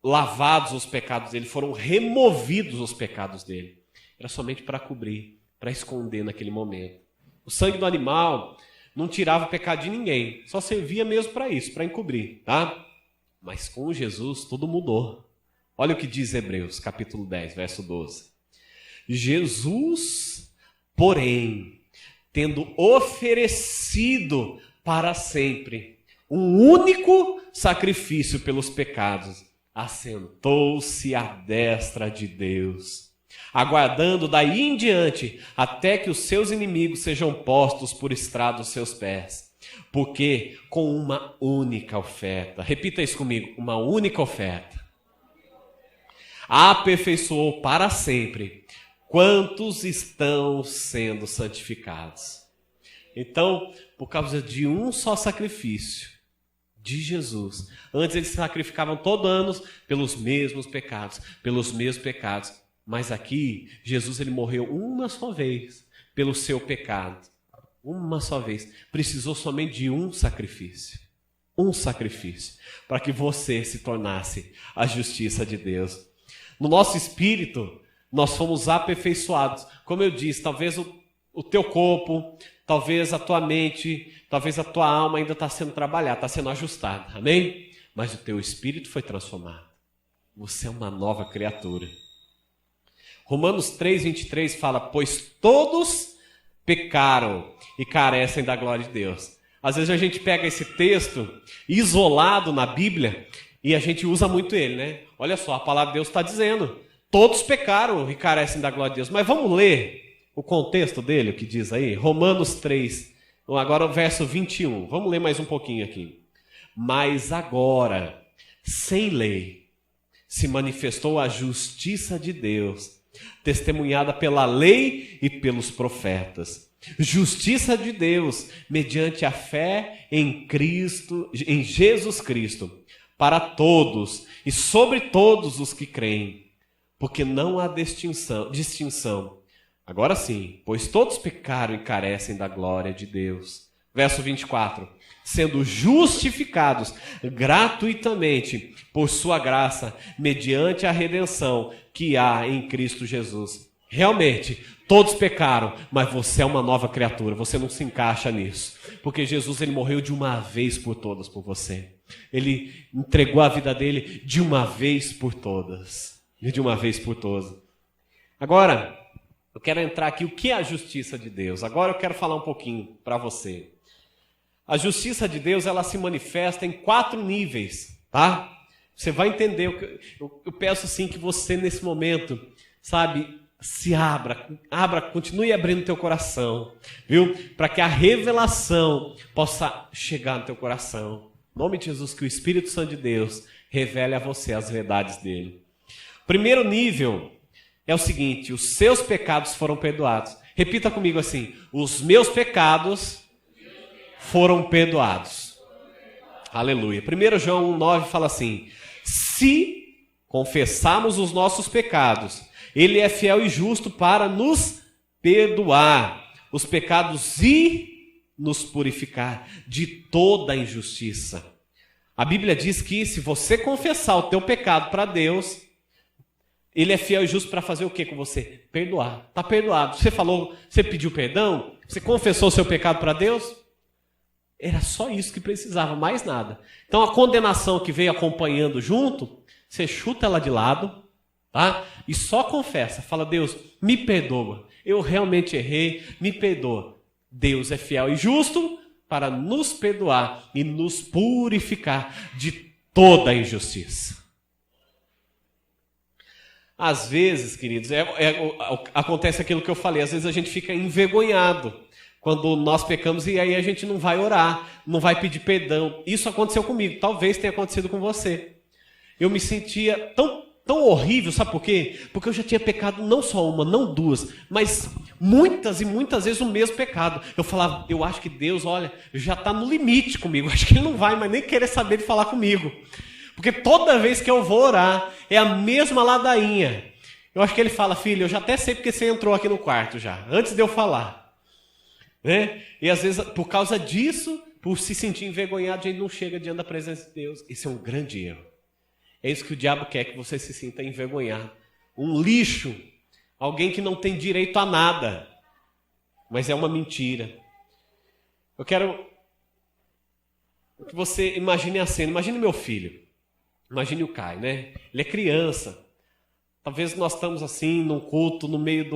lavados os pecados dele, foram removidos os pecados dele. Era somente para cobrir, para esconder naquele momento. O sangue do animal não tirava o pecado de ninguém, só servia mesmo para isso, para encobrir, tá? Mas com Jesus tudo mudou. Olha o que diz Hebreus, capítulo 10, verso 12. Jesus, porém, tendo oferecido para sempre um único sacrifício pelos pecados, assentou-se à destra de Deus, aguardando daí em diante até que os seus inimigos sejam postos por estrado dos seus pés. Porque com uma única oferta, repita isso comigo, uma única oferta, aperfeiçoou para sempre quantos estão sendo santificados. Então, por causa de um só sacrifício, de Jesus. Antes eles sacrificavam todo ano pelos mesmos pecados, Mas aqui, Jesus ele morreu uma só vez pelo seu pecado. Uma só vez. Precisou somente de um sacrifício. Um sacrifício. Para que você se tornasse a justiça de Deus. No nosso espírito, nós fomos aperfeiçoados. Como eu disse, talvez o teu corpo, talvez a tua mente, talvez a tua alma ainda está sendo trabalhada, está sendo ajustada. Amém? Mas o teu espírito foi transformado. Você é uma nova criatura. Romanos 3:23 fala, pois todos pecaram e carecem da glória de Deus. Às vezes a gente pega esse texto isolado na Bíblia e a gente usa muito ele, né? Olha só, a palavra de Deus está dizendo, todos pecaram e carecem da glória de Deus. Mas vamos ler o contexto dele, o que diz aí? Romanos 3, agora o verso 21. Vamos ler mais um pouquinho aqui. Mas agora, sem lei, se manifestou a justiça de Deus, testemunhada pela lei e pelos profetas. Justiça de Deus, mediante a fé em Cristo, em Jesus Cristo, para todos e sobre todos os que creem, porque não há distinção. Agora sim, pois todos pecaram e carecem da glória de Deus. Verso 24. Sendo justificados gratuitamente por sua graça, mediante a redenção que há em Cristo Jesus. Realmente, todos pecaram, mas você é uma nova criatura, você não se encaixa nisso. Porque Jesus ele morreu de uma vez por todas por você. Ele entregou a vida dele de uma vez por todas. De uma vez por todas. Agora, eu quero entrar aqui, o que é a justiça de Deus? Agora eu quero falar um pouquinho para você. A justiça de Deus, ela se manifesta em 4 níveis, tá? Você vai entender. Eu peço sim que você nesse momento, sabe, se abra, continue abrindo teu coração, viu? Para que a revelação possa chegar no teu coração. Em nome de Jesus, que o Espírito Santo de Deus revele a você as verdades dele. Primeiro nível é o seguinte, os seus pecados foram perdoados. Repita comigo assim, os meus pecados foram perdoados. Aleluia. 1 João 1,9 fala assim, se confessarmos os nossos pecados, Ele é fiel e justo para nos perdoar os pecados e nos purificar de toda a injustiça. A Bíblia diz que se você confessar o teu pecado para Deus, Ele é fiel e justo para fazer o que com você? Perdoar. Está perdoado. Você pediu perdão? Você confessou o seu pecado para Deus? Era só isso que precisava, mais nada. Então a condenação que veio acompanhando junto, você chuta ela de lado, tá? E só confessa. Fala, Deus, me perdoa. Eu realmente errei, me perdoa. Deus é fiel e justo para nos perdoar e nos purificar de toda a injustiça. Às vezes, queridos, acontece aquilo que eu falei, às vezes a gente fica envergonhado quando nós pecamos e aí a gente não vai orar, não vai pedir perdão. Isso aconteceu comigo, talvez tenha acontecido com você. Eu me sentia tão horrível, sabe por quê? Porque eu já tinha pecado não só uma, não duas, mas muitas e muitas vezes o mesmo pecado. Eu falava, eu acho que Deus, olha, já está no limite comigo, acho que Ele não vai mais nem querer saber de falar comigo. Porque toda vez que eu vou orar, é a mesma ladainha. Eu acho que Ele fala, filho, eu já até sei porque você entrou aqui no quarto já, antes de eu falar. Né? E às vezes, por causa disso, por se sentir envergonhado, a gente não chega diante da presença de Deus. Isso é um grande erro. É isso que o diabo quer, que você se sinta envergonhado. Um lixo, alguém que não tem direito a nada. Mas é uma mentira. Eu quero que você imagine a cena. Imagine meu filho. Imagine o Caio, né? Ele é criança. Talvez nós estamos assim, num culto, no meio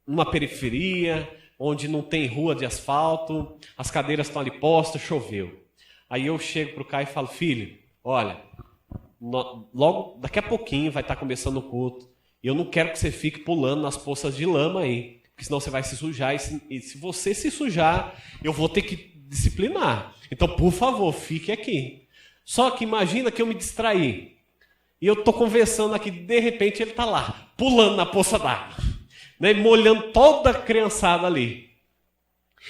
numa periferia, onde não tem rua de asfalto, as cadeiras estão ali postas, choveu. Aí eu chego para o Caio e falo, filho, olha, logo, daqui a pouquinho vai estar começando o culto, e eu não quero que você fique pulando nas poças de lama aí, porque senão você vai se sujar, e se você se sujar, eu vou ter que disciplinar. Então, por favor, fique aqui. Só que imagina que eu me distraí, e eu estou conversando aqui, de repente ele está lá, pulando na poça d'água. Né, molhando toda a criançada ali.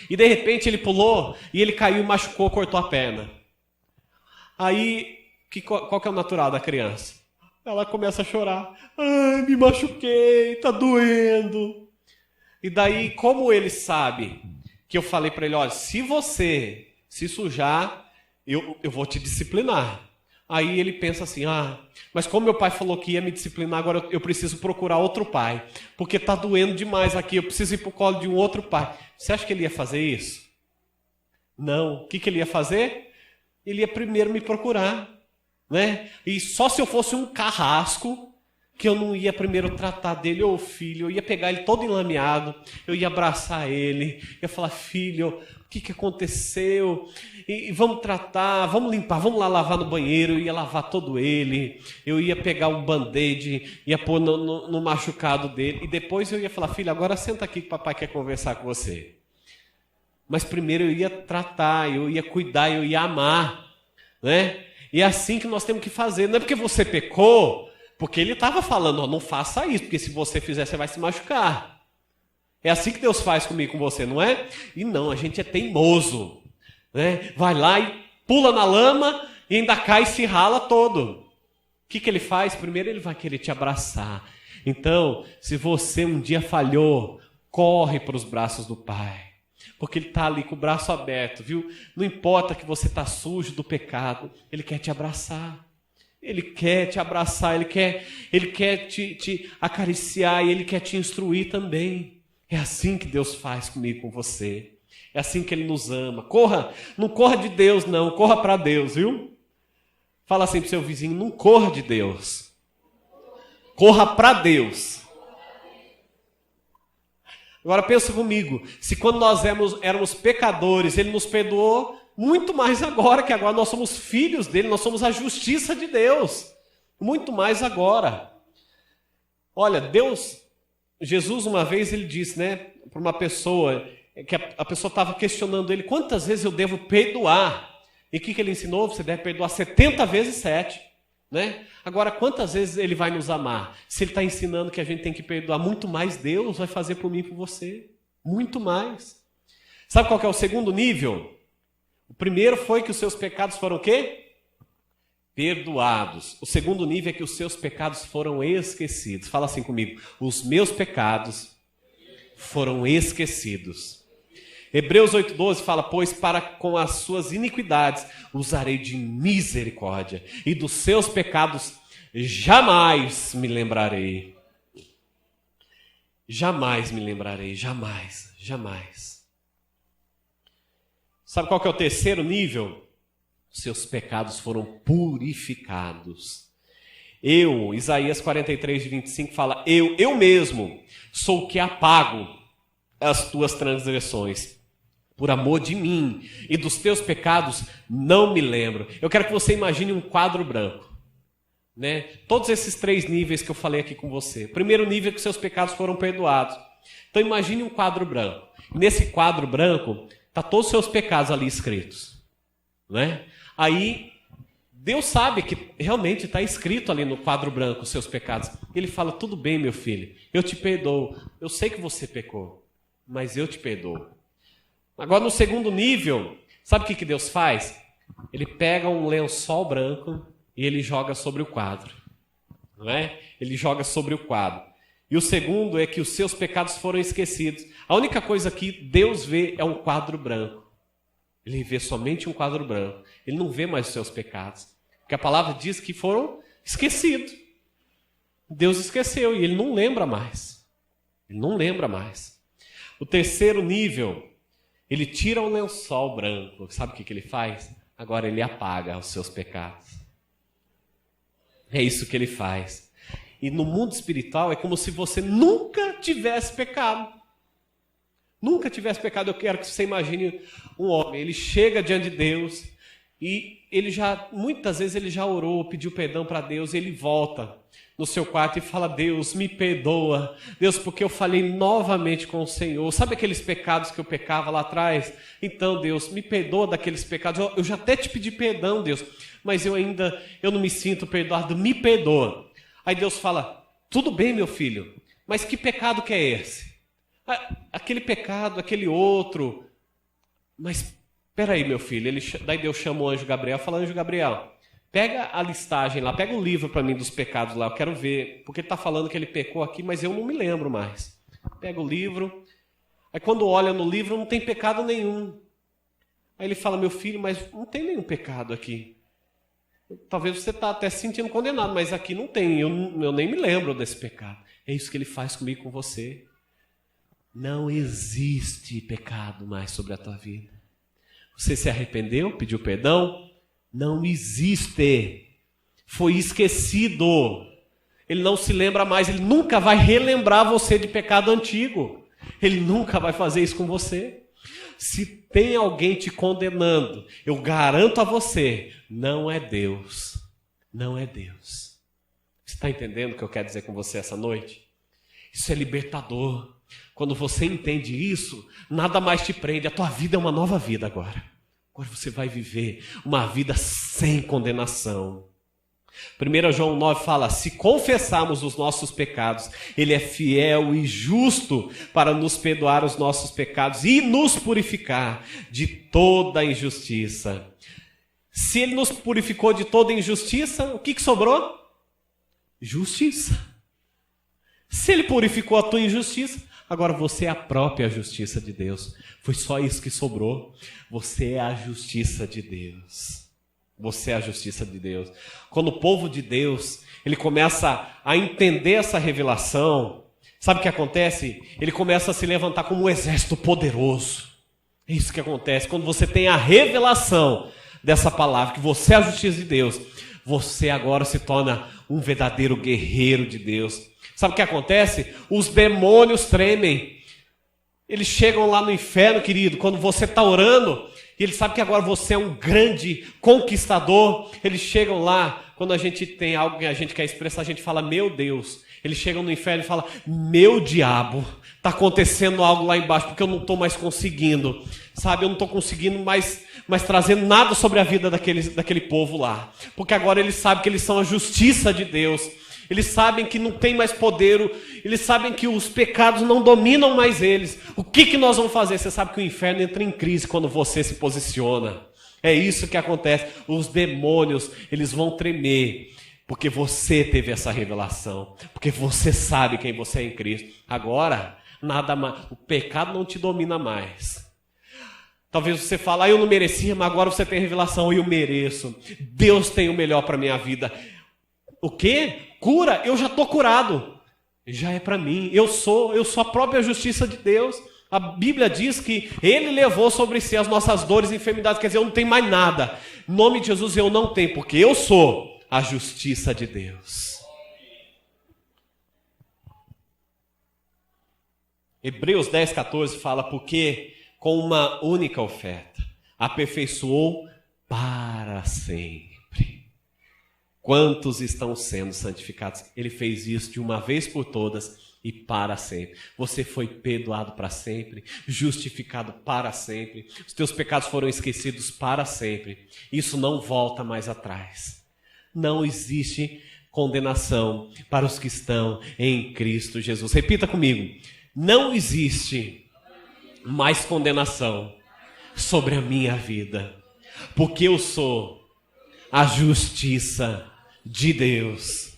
E de repente ele pulou e ele caiu, machucou, cortou a perna. Aí, qual que é o natural da criança? Ela começa a chorar. Ai, me machuquei, tá doendo. E daí, como ele sabe que eu falei para ele, olha, se você se sujar, eu vou te disciplinar. Aí ele pensa assim, mas como meu pai falou que ia me disciplinar, agora eu preciso procurar outro pai. Porque tá doendo demais aqui, eu preciso ir pro colo de um outro pai. Você acha que ele ia fazer isso? Não. O que ele ia fazer? Ele ia primeiro me procurar, né? E só se eu fosse um carrasco, que eu não ia primeiro tratar dele, ô filho, eu ia pegar ele todo enlameado, eu ia abraçar ele, ia falar, filho, o que aconteceu? E vamos tratar, vamos limpar, vamos lá lavar no banheiro, eu ia lavar todo ele, eu ia pegar um band-aid, ia pôr no machucado dele, e depois eu ia falar, filho, agora senta aqui que o papai quer conversar com você. Mas primeiro eu ia tratar, eu ia cuidar, eu ia amar, né? E é assim que nós temos que fazer, não é porque você pecou, porque ele estava falando, não faça isso, porque se você fizer, você vai se machucar. É assim que Deus faz comigo, com você, não é? E não, a gente é teimoso, né? Vai lá e pula na lama e ainda cai e se rala todo. O que ele faz? Primeiro ele vai querer te abraçar. Então, se você um dia falhou, corre para os braços do Pai. Porque Ele está ali com o braço aberto, viu? Não importa que você está sujo do pecado, Ele quer te abraçar. Ele quer te abraçar, Ele quer te acariciar e Ele quer te instruir também. É assim que Deus faz comigo, com você. É assim que Ele nos ama. Corra, não corra de Deus não, corra para Deus, viu? Fala assim para o seu vizinho, não corra de Deus. Corra para Deus. Agora pensa comigo, se quando nós éramos pecadores, Ele nos perdoou, muito mais agora, que agora nós somos filhos dele, nós somos a justiça de Deus. Muito mais agora. Olha, Jesus uma vez ele disse, né, para uma pessoa, que a pessoa estava questionando ele, quantas vezes eu devo perdoar? E o que ele ensinou? Você deve perdoar 70 vezes 7. Né? Agora, quantas vezes ele vai nos amar? Se ele está ensinando que a gente tem que perdoar, muito mais Deus vai fazer por mim e por você. Muito mais. Sabe qual que é o segundo nível? O primeiro foi que os seus pecados foram o quê? Perdoados. O segundo nível é que os seus pecados foram esquecidos. Fala assim comigo. Os meus pecados foram esquecidos. Hebreus 8,12 fala, pois para com as suas iniquidades usarei de misericórdia, e dos seus pecados jamais me lembrarei. Jamais me lembrarei, jamais, jamais. Sabe qual que é o terceiro nível? Seus pecados foram purificados. Isaías 43:25 fala, eu mesmo sou o que apago as tuas transgressões. Por amor de mim e dos teus pecados não me lembro. Eu quero que você imagine um quadro branco. Né? Todos esses 3 níveis que eu falei aqui com você. O primeiro nível é que seus pecados foram perdoados. Então imagine um quadro branco. Nesse quadro branco, está todos os seus pecados ali escritos. Né? Aí, Deus sabe que realmente está escrito ali no quadro branco os seus pecados. Ele fala, tudo bem, meu filho, eu te perdoo. Eu sei que você pecou, mas eu te perdoo. Agora, no segundo nível, sabe o que Deus faz? Ele pega um lençol branco e ele joga sobre o quadro. Não é? Ele joga sobre o quadro. E o segundo é que os seus pecados foram esquecidos. A única coisa que Deus vê é um quadro branco. Ele vê somente um quadro branco. Ele não vê mais os seus pecados. Porque a palavra diz que foram esquecidos. Deus esqueceu e Ele não lembra mais. Ele não lembra mais. O terceiro nível, Ele tira o lençol branco. Sabe o que Ele faz? Agora Ele apaga os seus pecados. É isso que Ele faz. E no mundo espiritual é como se você nunca tivesse pecado. Nunca tivesse pecado. Eu quero que você imagine um homem. Ele chega diante de Deus e muitas vezes ele já orou, pediu perdão para Deus. E ele volta no seu quarto e fala, Deus, me perdoa. Deus, porque eu falei novamente com o Senhor. Sabe aqueles pecados que eu pecava lá atrás? Então, Deus, me perdoa daqueles pecados. Eu já até te pedi perdão, Deus, mas eu não me sinto perdoado. Me perdoa. Aí Deus fala, tudo bem, meu filho, mas que pecado que é esse? Aquele pecado, aquele outro, mas espera aí, meu filho. Daí Deus chama o anjo Gabriel, fala, anjo Gabriel, pega a listagem lá, pega o livro para mim dos pecados lá, eu quero ver, porque ele está falando que ele pecou aqui, mas eu não me lembro mais. Pega o livro, aí quando olha no livro não tem pecado nenhum. Aí ele fala, meu filho, mas não tem nenhum pecado aqui. Talvez você está até se sentindo condenado, mas aqui não tem, eu nem me lembro desse pecado. É isso que ele faz comigo e com você. Não existe pecado mais sobre a tua vida. Você se arrependeu, pediu perdão? Não existe. Foi esquecido. Ele não se lembra mais, ele nunca vai relembrar você de pecado antigo. Ele nunca vai fazer isso com você. Se tem alguém te condenando, eu garanto a você, não é Deus. Não é Deus. Você está entendendo o que eu quero dizer com você essa noite? Isso é libertador. Quando você entende isso, nada mais te prende. A tua vida é uma nova vida agora. Agora você vai viver uma vida sem condenação. 1 João 9 fala, se confessarmos os nossos pecados, Ele é fiel e justo para nos perdoar os nossos pecados e nos purificar de toda injustiça. Se Ele nos purificou de toda injustiça, o que sobrou? Justiça. Se Ele purificou a tua injustiça, agora você é a própria justiça de Deus. Foi só isso que sobrou. Você é a justiça de Deus. Você é a justiça de Deus. Quando o povo de Deus, ele começa a entender essa revelação, sabe o que acontece? Ele começa a se levantar como um exército poderoso. É isso que acontece. Quando você tem a revelação dessa palavra, que você é a justiça de Deus, você agora se torna um verdadeiro guerreiro de Deus. Sabe o que acontece? Os demônios tremem. Eles chegam lá no inferno, querido, quando você está orando, e eles sabem que agora você é um grande conquistador. Eles chegam lá, quando a gente tem algo que a gente quer expressar, a gente fala, meu Deus. Eles chegam no inferno e falam, meu diabo, está acontecendo algo lá embaixo, porque eu não estou mais conseguindo. Sabe, eu não estou conseguindo mais trazer nada sobre a vida daquele povo lá. Porque agora eles sabem que eles são a justiça de Deus. Eles sabem que não tem mais poder, eles sabem que os pecados não dominam mais eles. O que nós vamos fazer? Você sabe que o inferno entra em crise quando você se posiciona. É isso que acontece. Os demônios, eles vão tremer, porque você teve essa revelação, porque você sabe quem você é em Cristo. Agora, nada mais, o pecado não te domina mais. Talvez você fale, eu não merecia, mas agora você tem revelação, eu mereço. Deus tem o melhor para a minha vida. O quê? Cura? Eu já estou curado. Já é para mim. Eu sou a própria justiça de Deus. A Bíblia diz que Ele levou sobre si as nossas dores e enfermidades. Quer dizer, eu não tenho mais nada. Em nome de Jesus eu não tenho, porque eu sou a justiça de Deus. Hebreus 10:14 fala, porque com uma única oferta aperfeiçoou para sempre. Quantos estão sendo santificados? Ele fez isso de uma vez por todas e para sempre. Você foi perdoado para sempre, justificado para sempre. Os teus pecados foram esquecidos para sempre. Isso não volta mais atrás. Não existe condenação para os que estão em Cristo Jesus. Repita comigo. Não existe mais condenação sobre a minha vida, porque eu sou a justiça de Deus.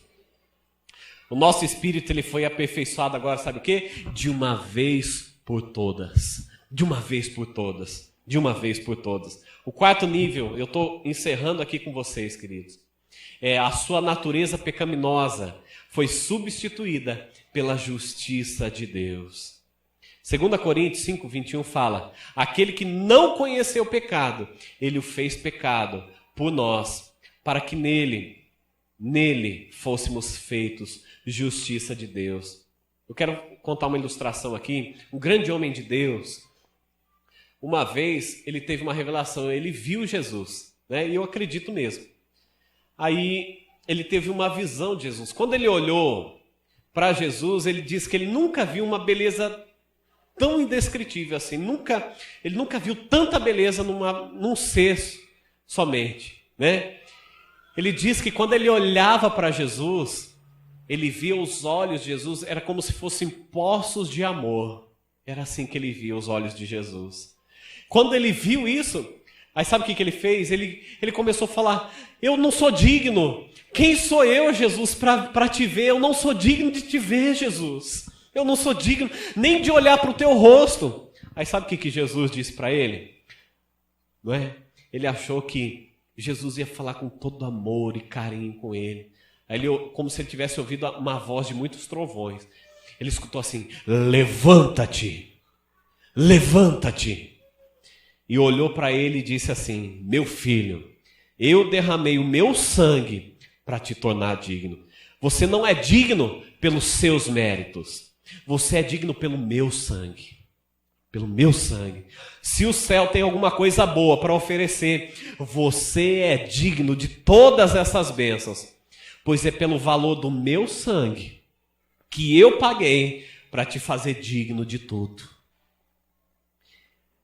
O nosso espírito, ele foi aperfeiçoado agora, sabe o quê? De uma vez por todas. De uma vez por todas. De uma vez por todas. O quarto nível, eu estou encerrando aqui com vocês, queridos. A sua natureza pecaminosa foi substituída pela justiça de Deus. 2 Coríntios 5:21 fala, aquele que não conheceu o pecado, ele o fez pecado por nós, para que nele fôssemos feitos justiça de Deus. Eu quero contar uma ilustração aqui. Um grande homem de Deus, uma vez ele teve uma revelação, ele viu Jesus, né? E eu acredito mesmo. Aí ele teve uma visão de Jesus. Quando ele olhou para Jesus, ele disse que ele nunca viu uma beleza tão indescritível assim. Ele nunca viu tanta beleza num ser somente, né? Ele diz que quando ele olhava para Jesus, ele via os olhos de Jesus, era como se fossem poços de amor. Era assim que ele via os olhos de Jesus. quando ele viu isso, aí sabe o que ele fez? Ele começou a falar, eu não sou digno. Quem sou eu, Jesus, para te ver? Eu não sou digno de te ver, Jesus. Eu não sou digno nem de olhar para o teu rosto. Aí sabe o que Jesus disse para ele? Não é? Ele achou que Jesus ia falar com todo amor e carinho com ele. Aí ele, como se ele tivesse ouvido uma voz de muitos trovões. Ele escutou assim, levanta-te, levanta-te. E olhou para ele e disse assim, meu filho, eu derramei o meu sangue para te tornar digno. Você não é digno pelos seus méritos. Você é digno pelo meu sangue. Pelo meu sangue. Se o céu tem alguma coisa boa para oferecer, você é digno de todas essas bênçãos. Pois é pelo valor do meu sangue que eu paguei para te fazer digno de tudo.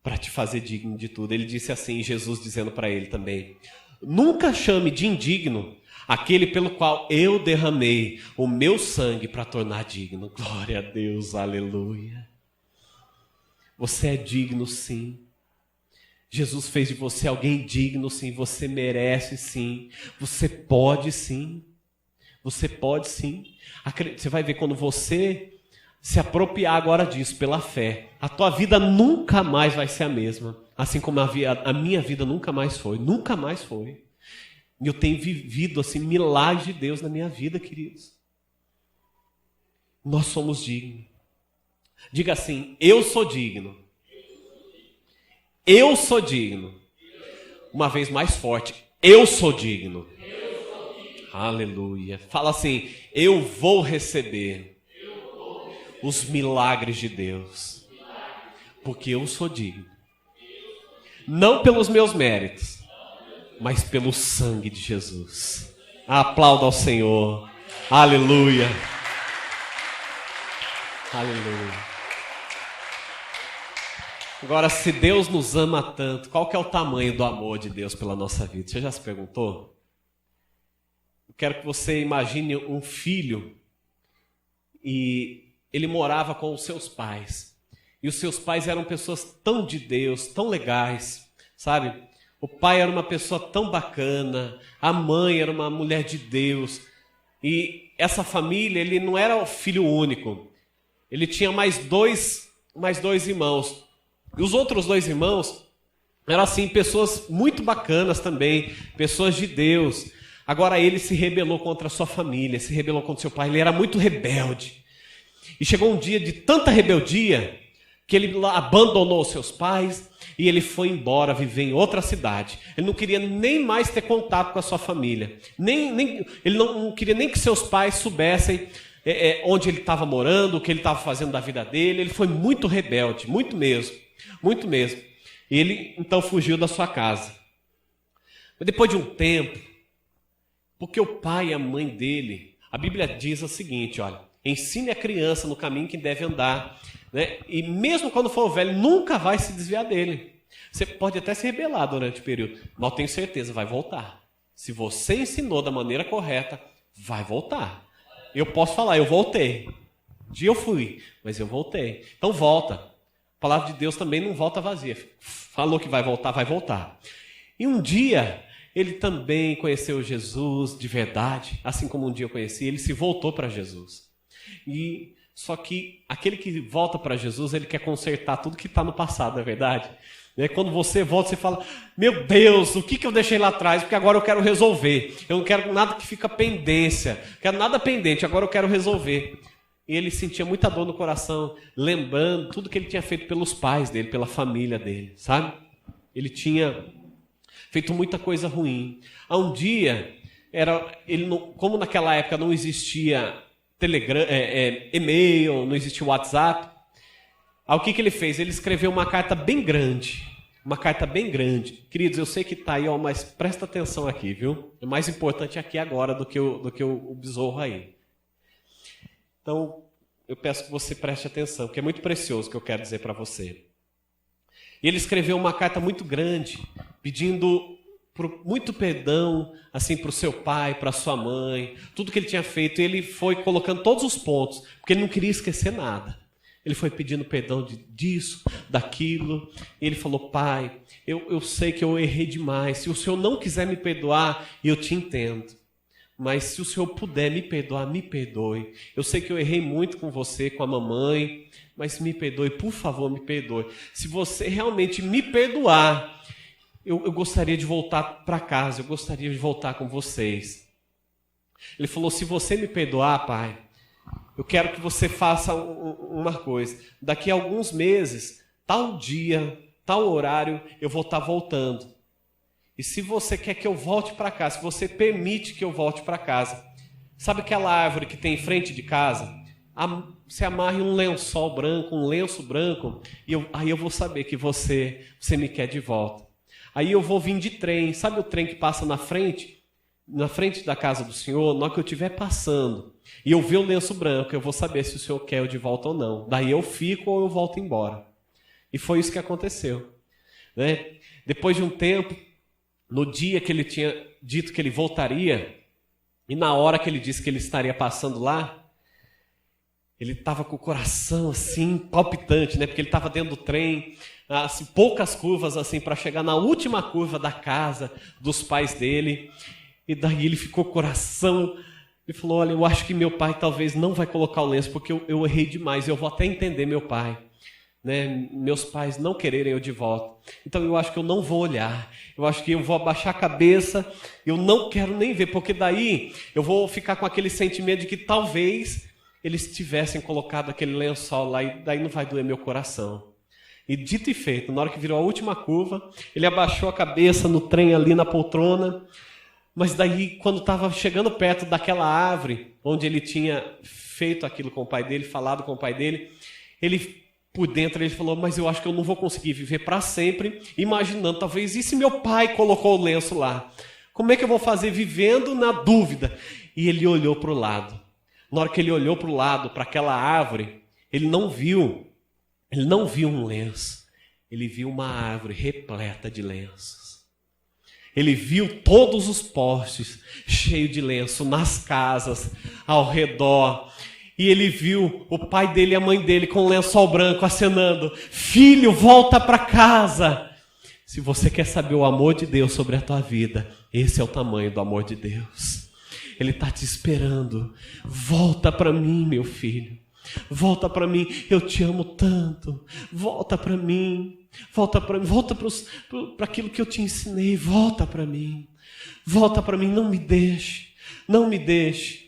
Para te fazer digno de tudo. Ele disse assim, Jesus dizendo para ele também, nunca chame de indigno aquele pelo qual eu derramei o meu sangue para tornar digno. Glória a Deus, aleluia. Você é digno sim. Jesus fez de você alguém digno sim. Você merece sim. Você pode sim. Você pode sim. Você vai ver quando você se apropriar agora disso pela fé, a tua vida nunca mais vai ser a mesma. Assim como a minha vida nunca mais foi. Nunca mais foi. E eu tenho vivido assim milagres de Deus na minha vida, queridos. Nós somos dignos. Diga assim, eu sou digno. Eu sou digno. Uma vez mais forte, eu sou digno. Aleluia. Fala assim, eu vou receber os milagres de Deus. Porque eu sou digno. Não pelos meus méritos, mas pelo sangue de Jesus. Aplauda ao Senhor. Aleluia. Aleluia. Agora, se Deus nos ama tanto, qual que é o tamanho do amor de Deus pela nossa vida? Você já se perguntou? Eu quero que você imagine um filho e ele morava com os seus pais. E os seus pais eram pessoas tão de Deus, tão legais, sabe? O pai era uma pessoa tão bacana, a mãe era uma mulher de Deus. E essa família, ele não era o filho único. Ele tinha mais dois irmãos. E os outros 2 irmãos eram assim, pessoas muito bacanas também, pessoas de Deus. Agora ele se rebelou contra a sua família, se rebelou contra seu pai, ele era muito rebelde. E chegou um dia de tanta rebeldia que ele abandonou seus pais e ele foi embora viver em outra cidade. Ele não queria nem mais ter contato com a sua família. Ele não queria nem que seus pais soubessem onde ele estava morando, o que ele estava fazendo da vida dele. Ele foi muito rebelde, muito mesmo. Muito mesmo. E ele então fugiu da sua casa. Mas depois de um tempo, porque o pai e a mãe dele, a Bíblia diz o seguinte, olha, ensine a criança no caminho que deve andar, né? E mesmo quando for velho, nunca vai se desviar dele. Você pode até se rebelar durante o período, mas eu tenho certeza, vai voltar. Se você ensinou da maneira correta, vai voltar. Eu posso falar, eu voltei. Um dia eu fui, mas eu voltei. Então volta. A palavra de Deus também não volta vazia. Falou que vai voltar, vai voltar. E um dia, ele também conheceu Jesus de verdade, assim como um dia eu conheci, ele se voltou para Jesus. E só que aquele que volta para Jesus, ele quer consertar tudo que está no passado, não é verdade? Quando você volta, você fala, meu Deus, o que eu deixei lá atrás? Porque agora eu quero resolver. Eu não quero nada que fica pendência. Quero nada pendente, agora eu quero resolver. E ele sentia muita dor no coração, lembrando tudo que ele tinha feito pelos pais dele, pela família dele, sabe? Ele tinha feito muita coisa ruim. Há um dia, como naquela época não existia e-mail, não existia WhatsApp, o que ele fez? Ele escreveu uma carta bem grande. Uma carta bem grande. Queridos, eu sei que está aí, mas presta atenção aqui, viu? É mais importante aqui agora do que o besouro aí. Então, eu peço que você preste atenção, porque é muito precioso o que eu quero dizer para você. E ele escreveu uma carta muito grande, pedindo muito perdão assim, para o seu pai, para a sua mãe, tudo que ele tinha feito. Ele foi colocando todos os pontos, porque ele não queria esquecer nada. Ele foi pedindo perdão disso, daquilo. E ele falou: Pai, eu sei que eu errei demais. Se o Senhor não quiser me perdoar, eu te entendo. Mas se o Senhor puder me perdoar, me perdoe. Eu sei que eu errei muito com você, com a mamãe, mas me perdoe, por favor, me perdoe. Se você realmente me perdoar, eu gostaria de voltar para casa, eu gostaria de voltar com vocês. Ele falou: se você me perdoar, Pai, eu quero que você faça uma coisa. Daqui a alguns meses, tal dia, tal horário, eu vou estar voltando. E se você quer que eu volte para casa, se você permite que eu volte para casa, sabe aquela árvore que tem em frente de casa? Você amarre um lençol branco, um lenço branco, e aí eu vou saber que você me quer de volta. Aí eu vou vir de trem, sabe o trem que passa na frente da casa do Senhor? Na hora que eu estiver passando, e eu ver o lenço branco, eu vou saber se o Senhor quer eu de volta ou não. Daí eu fico ou eu volto embora. E foi isso que aconteceu, né? Depois de um tempo, no dia que ele tinha dito que ele voltaria, e na hora que ele disse que ele estaria passando lá, ele estava com o coração assim, palpitante, né? Porque ele estava dentro do trem, assim, poucas curvas assim, para chegar na última curva da casa dos pais dele. E daí ele ficou com o coração, ele falou: olha, eu acho que meu pai talvez não vai colocar o lenço, porque eu errei demais, eu vou até entender meu pai. Né, meus pais não quererem eu de volta. Então eu acho que eu não vou olhar. Eu acho que eu vou abaixar a cabeça. Eu não quero nem ver, porque daí eu vou ficar com aquele sentimento de que talvez eles tivessem colocado aquele lençol lá e daí não vai doer meu coração. E dito e feito, na hora que virou a última curva, ele abaixou a cabeça no trem ali na poltrona. Mas daí, quando estava chegando perto daquela árvore, onde ele tinha feito aquilo com o pai dele, falado com o pai dele, por dentro ele falou: mas eu acho que eu não vou conseguir viver para sempre, imaginando, talvez, e se meu pai colocou o lenço lá? Como é que eu vou fazer vivendo na dúvida? E ele olhou para o lado. Na hora que ele olhou para o lado, para aquela árvore, ele não viu um lenço. Ele viu uma árvore repleta de lenços. Ele viu todos os postes cheios de lenço nas casas ao redor. E ele viu o pai dele e a mãe dele com o lençol branco acenando: filho, volta para casa. Se você quer saber o amor de Deus sobre a tua vida, esse é o tamanho do amor de Deus. Ele está te esperando. Volta para mim, meu filho. Volta para mim, eu te amo tanto. Volta para mim. Volta para mim. Volta para aquilo que eu te ensinei. Volta para mim. Volta para mim, não me deixe. Não me deixe.